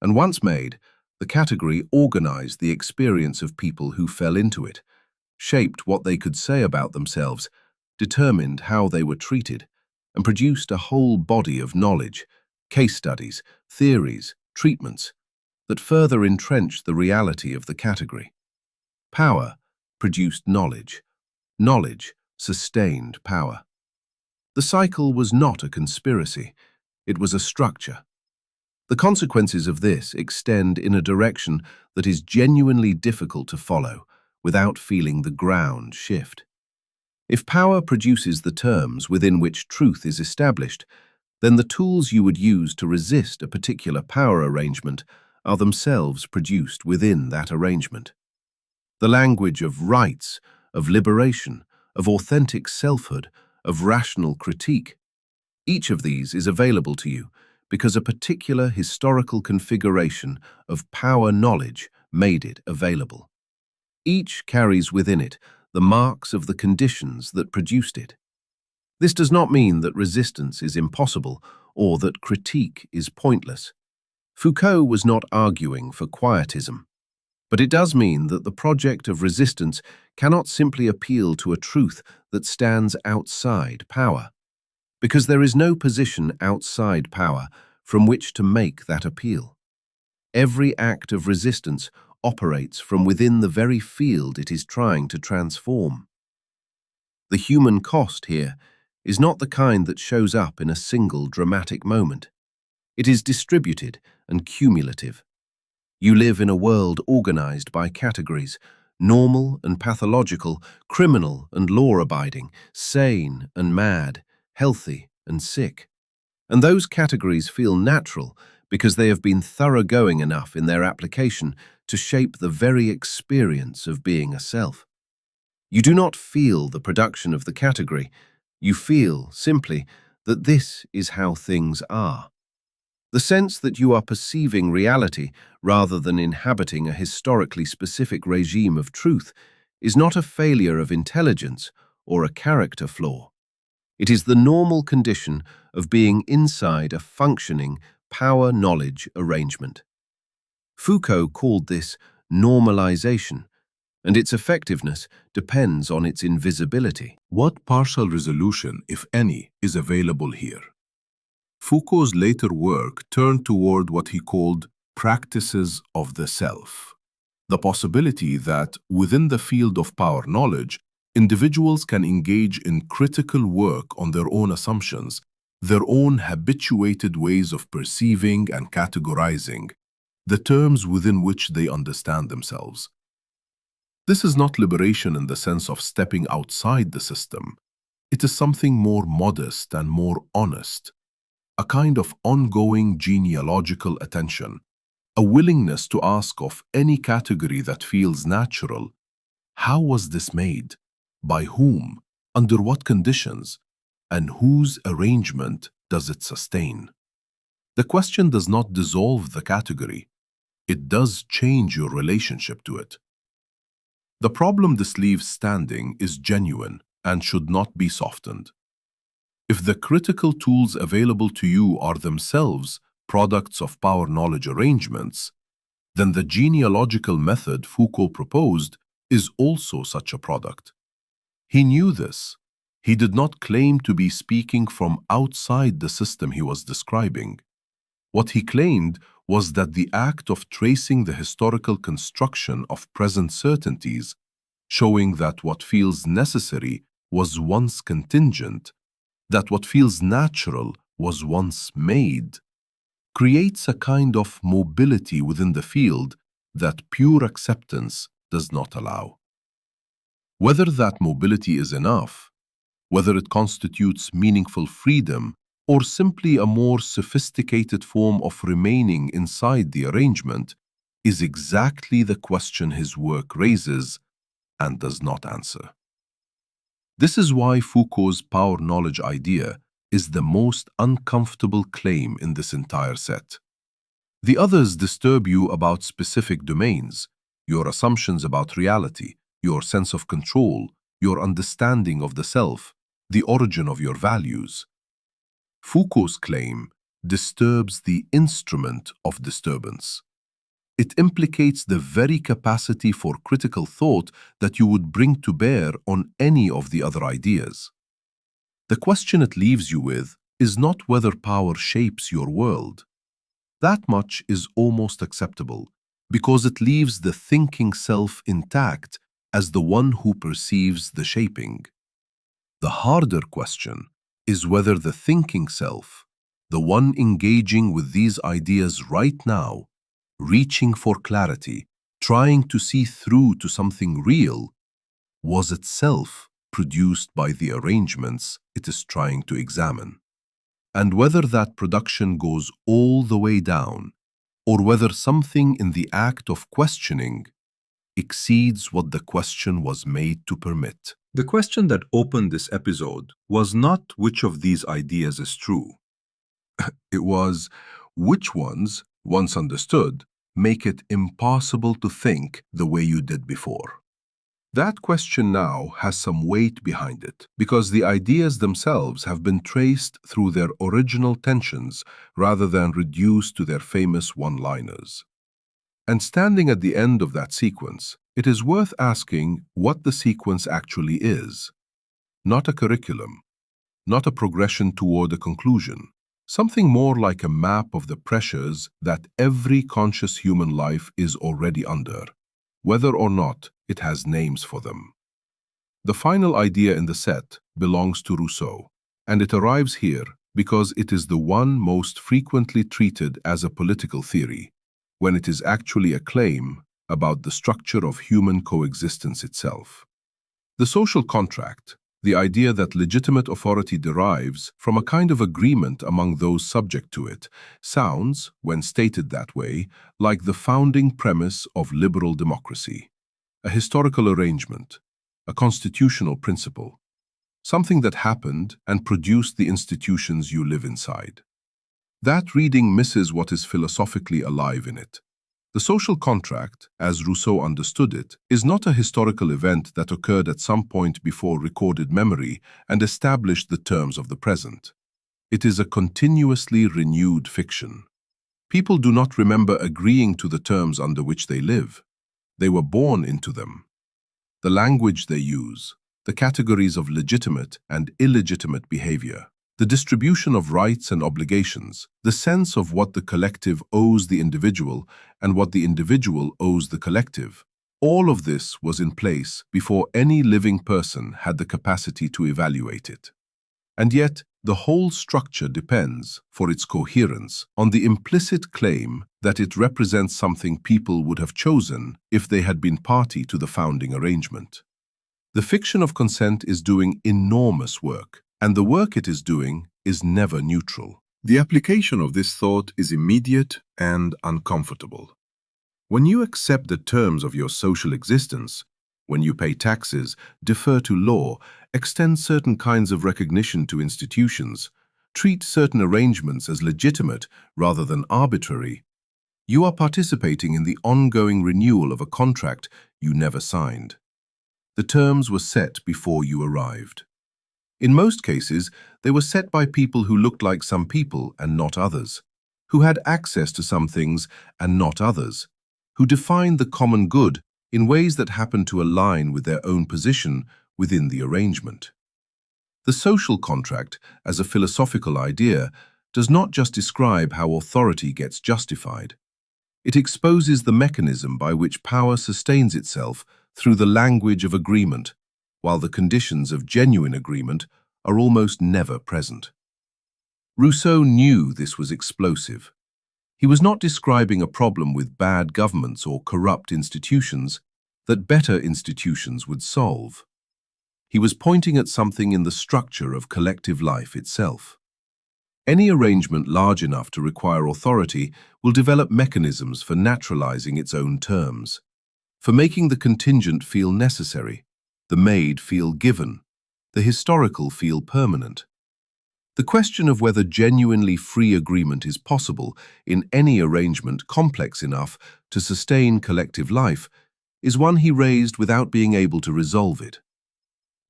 And once made, the category organized the experience of people who fell into it, shaped what they could say about themselves, determined how they were treated, and produced a whole body of knowledge, case studies, theories, treatments, that further entrenched the reality of the category. Power produced knowledge. Knowledge sustained power. The cycle was not a conspiracy, it was a structure. The consequences of this extend in a direction that is genuinely difficult to follow without feeling the ground shift. If power produces the terms within which truth is established, then the tools you would use to resist a particular power arrangement are themselves produced within that arrangement. The language of rights, of liberation, of authentic selfhood, of rational critique, each of these is available to you because a particular historical configuration of power knowledge made it available. Each carries within it the marks of the conditions that produced it. This does not mean that resistance is impossible or that critique is pointless. Foucault was not arguing for quietism, but it does mean that the project of resistance cannot simply appeal to a truth that stands outside power, because there is no position outside power from which to make that appeal. Every act of resistance operates from within the very field it is trying to transform. The human cost here is not the kind that shows up in a single dramatic moment. It is distributed and cumulative. You live in a world organized by categories, normal and pathological, criminal and law-abiding, sane and mad, healthy and sick. And those categories feel natural because they have been thoroughgoing enough in their application to shape the very experience of being a self. You do not feel the production of the category. You feel, simply, that this is how things are. The sense that you are perceiving reality rather than inhabiting a historically specific regime of truth is not a failure of intelligence or a character flaw. It is the normal condition of being inside a functioning power-knowledge arrangement. Foucault called this normalization, and its effectiveness depends on its invisibility. What partial resolution, if any, is available here? Foucault's later work turned toward what he called practices of the self, the possibility that, within the field of power knowledge, individuals can engage in critical work on their own assumptions, their own habituated ways of perceiving and categorizing, the terms within which they understand themselves. This is not liberation in the sense of stepping outside the system. It is something more modest and more honest, a kind of ongoing genealogical attention, a willingness to ask of any category that feels natural, how was this made? By whom? Under what conditions? And whose arrangement does it sustain? The question does not dissolve the category. It does change your relationship to it. The problem this leaves standing is genuine and should not be softened. If the critical tools available to you are themselves products of power-knowledge arrangements, then the genealogical method Foucault proposed is also such a product. He knew this. He did not claim to be speaking from outside the system he was describing. What he claimed was that the act of tracing the historical construction of present certainties, showing that what feels necessary was once contingent, that what feels natural was once made, creates a kind of mobility within the field that pure acceptance does not allow. Whether that mobility is enough, whether it constitutes meaningful freedom, or simply a more sophisticated form of remaining inside the arrangement, is exactly the question his work raises and does not answer. This is why Foucault's power-knowledge idea is the most uncomfortable claim in this entire set. The others disturb you about specific domains, your assumptions about reality, your sense of control, your understanding of the self, the origin of your values. Foucault's claim disturbs the instrument of disturbance. It implicates the very capacity for critical thought that you would bring to bear on any of the other ideas. The question it leaves you with is not whether power shapes your world. That much is almost acceptable, because it leaves the thinking self intact as the one who perceives the shaping. The harder question is whether the thinking self, the one engaging with these ideas right now, reaching for clarity, trying to see through to something real, was itself produced by the arrangements it is trying to examine, and whether that production goes all the way down, or whether something in the act of questioning exceeds what the question was made to permit. The question that opened this episode was not which of these ideas is true. It was which ones, once understood, make it impossible to think the way you did before. That question now has some weight behind it, because the ideas themselves have been traced through their original tensions rather than reduced to their famous one-liners. And standing at the end of that sequence, it is worth asking what the sequence actually is. Not a curriculum, not a progression toward a conclusion, something more like a map of the pressures that every conscious human life is already under, whether or not it has names for them. The final idea in the set belongs to Rousseau, and it arrives here because it is the one most frequently treated as a political theory, when it is actually a claim about the structure of human coexistence itself. The social contract, the idea that legitimate authority derives from a kind of agreement among those subject to it, sounds, when stated that way, like the founding premise of liberal democracy. A historical arrangement, a constitutional principle, something that happened and produced the institutions you live inside. That reading misses what is philosophically alive in it. The social contract, as Rousseau understood it, is not a historical event that occurred at some point before recorded memory and established the terms of the present. It is a continuously renewed fiction. People do not remember agreeing to the terms under which they live. They were born into them. The language they use, the categories of legitimate and illegitimate behavior, the distribution of rights and obligations, the sense of what the collective owes the individual and what the individual owes the collective, all of this was in place before any living person had the capacity to evaluate it. And yet, the whole structure depends, for its coherence, on the implicit claim that it represents something people would have chosen if they had been party to the founding arrangement. The fiction of consent is doing enormous work, and the work it is doing is never neutral. The application of this thought is immediate and uncomfortable. When you accept the terms of your social existence, when you pay taxes, defer to law, extend certain kinds of recognition to institutions, treat certain arrangements as legitimate rather than arbitrary, you are participating in the ongoing renewal of a contract you never signed. The terms were set before you arrived. In most cases, they were set by people who looked like some people and not others, who had access to some things and not others, who defined the common good in ways that happened to align with their own position within the arrangement. The social contract, as a philosophical idea, does not just describe how authority gets justified. It exposes the mechanism by which power sustains itself through the language of agreement, while the conditions of genuine agreement are almost never present. Rousseau knew this was explosive. He was not describing a problem with bad governments or corrupt institutions that better institutions would solve. He was pointing at something in the structure of collective life itself. Any arrangement large enough to require authority will develop mechanisms for naturalizing its own terms, for making the contingent feel necessary, the made feel given, the historical feel permanent. The question of whether genuinely free agreement is possible in any arrangement complex enough to sustain collective life is one he raised without being able to resolve it.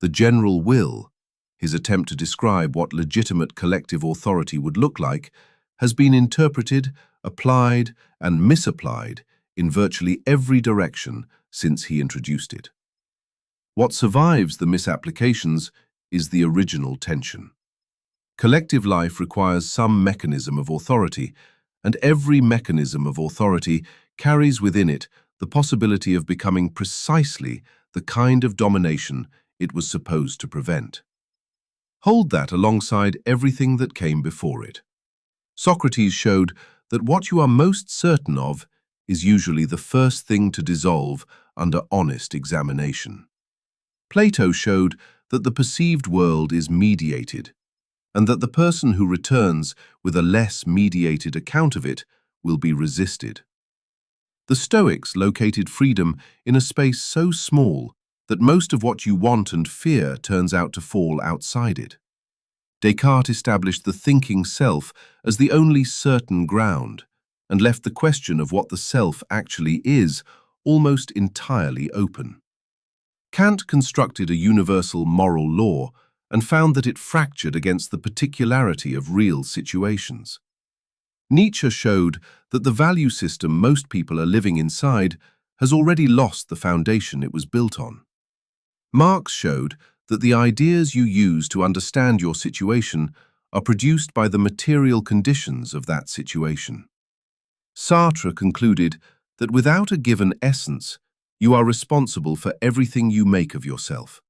The general will, his attempt to describe what legitimate collective authority would look like, has been interpreted, applied, and misapplied in virtually every direction since he introduced it. What survives the misapplications is the original tension. Collective life requires some mechanism of authority, and every mechanism of authority carries within it the possibility of becoming precisely the kind of domination it was supposed to prevent. Hold that alongside everything that came before it. Socrates showed that what you are most certain of is usually the first thing to dissolve under honest examination. Plato showed that the perceived world is mediated, and that the person who returns with a less mediated account of it will be resisted. The Stoics located freedom in a space so small that most of what you want and fear turns out to fall outside it. Descartes established the thinking self as the only certain ground, and left the question of what the self actually is almost entirely open. Kant constructed a universal moral law and found that it fractured against the particularity of real situations. Nietzsche showed that the value system most people are living inside has already lost the foundation it was built on. Marx showed that the ideas you use to understand your situation are produced by the material conditions of that situation. Sartre concluded that without a given essence, you are responsible for everything you make of yourself,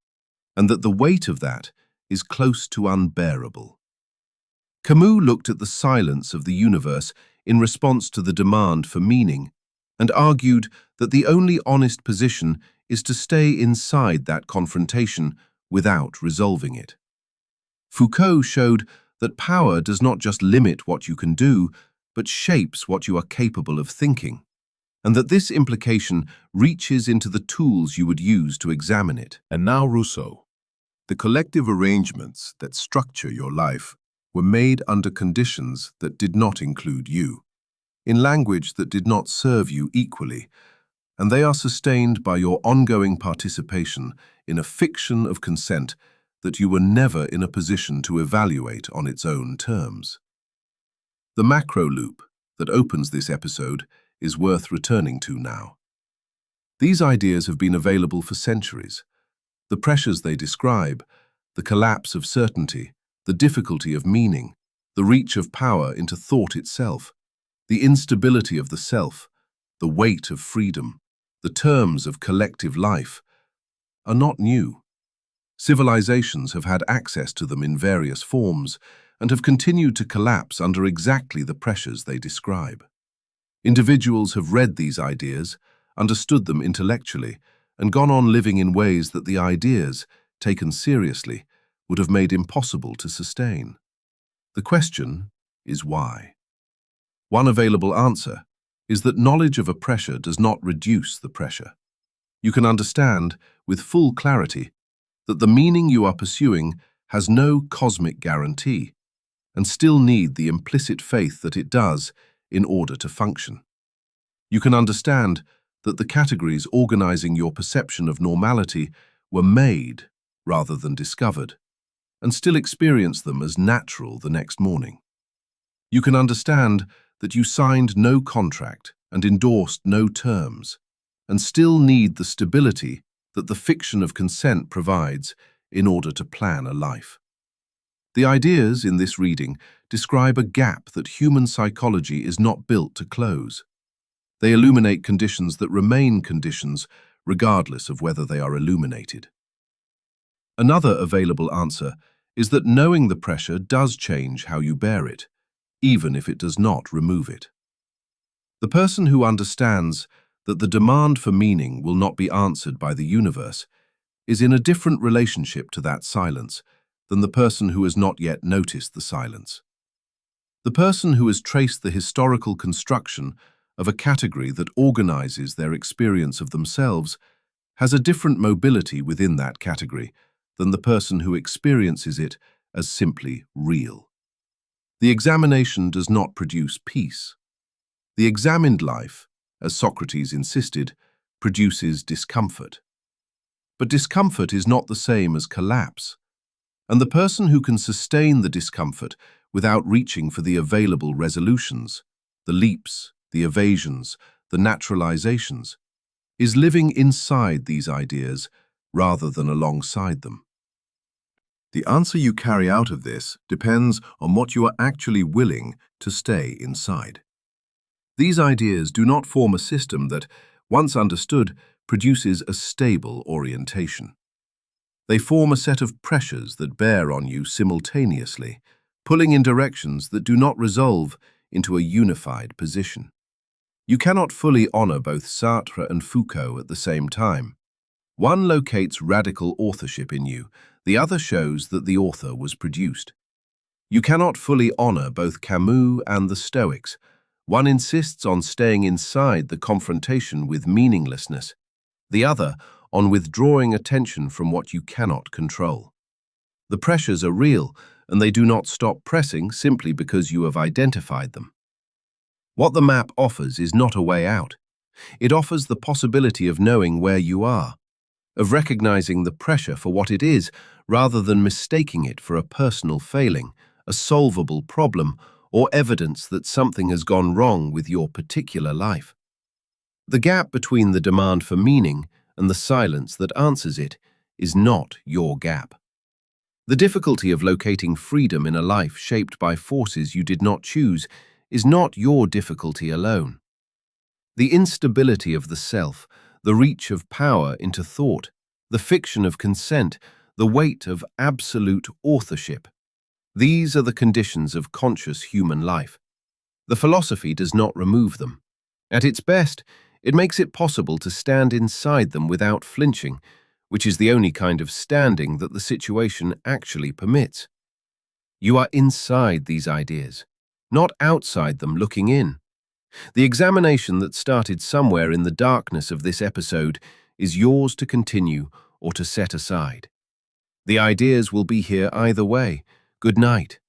and that the weight of that is close to unbearable. Camus looked at the silence of the universe in response to the demand for meaning, and argued that the only honest position is to stay inside that confrontation without resolving it. Foucault showed that power does not just limit what you can do, but shapes what you are capable of thinking, and that this implication reaches into the tools you would use to examine it. And now Rousseau. The collective arrangements that structure your life were made under conditions that did not include you, in language that did not serve you equally, and they are sustained by your ongoing participation in a fiction of consent that you were never in a position to evaluate on its own terms. The macro loop that opens this episode is worth returning to now. These ideas have been available for centuries. The pressures they describe, the collapse of certainty, the difficulty of meaning, the reach of power into thought itself, the instability of the self, the weight of freedom, the terms of collective life, are not new. Civilizations have had access to them in various forms and have continued to collapse under exactly the pressures they describe. Individuals have read these ideas, understood them intellectually, and gone on living in ways that the ideas, taken seriously, would have made impossible to sustain. The question is why? One available answer is that knowledge of a pressure does not reduce the pressure. You can understand, with full clarity, that the meaning you are pursuing has no cosmic guarantee, and still need the implicit faith that it does in order to function. You can understand that the categories organizing your perception of normality were made rather than discovered, and still experience them as natural the next morning. You can understand that you signed no contract and endorsed no terms, and still need the stability that the fiction of consent provides in order to plan a life. The ideas in this reading describe a gap that human psychology is not built to close. They illuminate conditions that remain conditions regardless of whether they are illuminated. Another available answer is that knowing the pressure does change how you bear it, even if it does not remove it. The person who understands that the demand for meaning will not be answered by the universe is in a different relationship to that silence than the person who has not yet noticed the silence. The person who has traced the historical construction of a category that organizes their experience of themselves has a different mobility within that category than the person who experiences it as simply real. The examination does not produce peace. The examined life, as Socrates insisted, produces discomfort. But discomfort is not the same as collapse, and the person who can sustain the discomfort without reaching for the available resolutions, the leaps, the evasions, the naturalizations, is living inside these ideas rather than alongside them. The answer you carry out of this depends on what you are actually willing to stay inside. These ideas do not form a system that, once understood, produces a stable orientation. They form a set of pressures that bear on you simultaneously, pulling in directions that do not resolve into a unified position. You cannot fully honor both Sartre and Foucault at the same time. One locates radical authorship in you, the other shows that the author was produced. You cannot fully honor both Camus and the Stoics. One insists on staying inside the confrontation with meaninglessness, the other on withdrawing attention from what you cannot control. The pressures are real, and they do not stop pressing simply because you have identified them. What the map offers is not a way out. It offers the possibility of knowing where you are, of recognizing the pressure for what it is rather than mistaking it for a personal failing, a solvable problem, or evidence that something has gone wrong with your particular life. The gap between the demand for meaning and the silence that answers it is not your gap. The difficulty of locating freedom in a life shaped by forces you did not choose is not your difficulty alone. The instability of the self, the reach of power into thought, the fiction of consent, the weight of absolute authorship. These are the conditions of conscious human life. The philosophy does not remove them. At its best, it makes it possible to stand inside them without flinching, which is the only kind of standing that the situation actually permits. You are inside these ideas, not outside them looking in. The examination that started somewhere in the darkness of this episode is yours to continue or to set aside. The ideas will be here either way. Good night.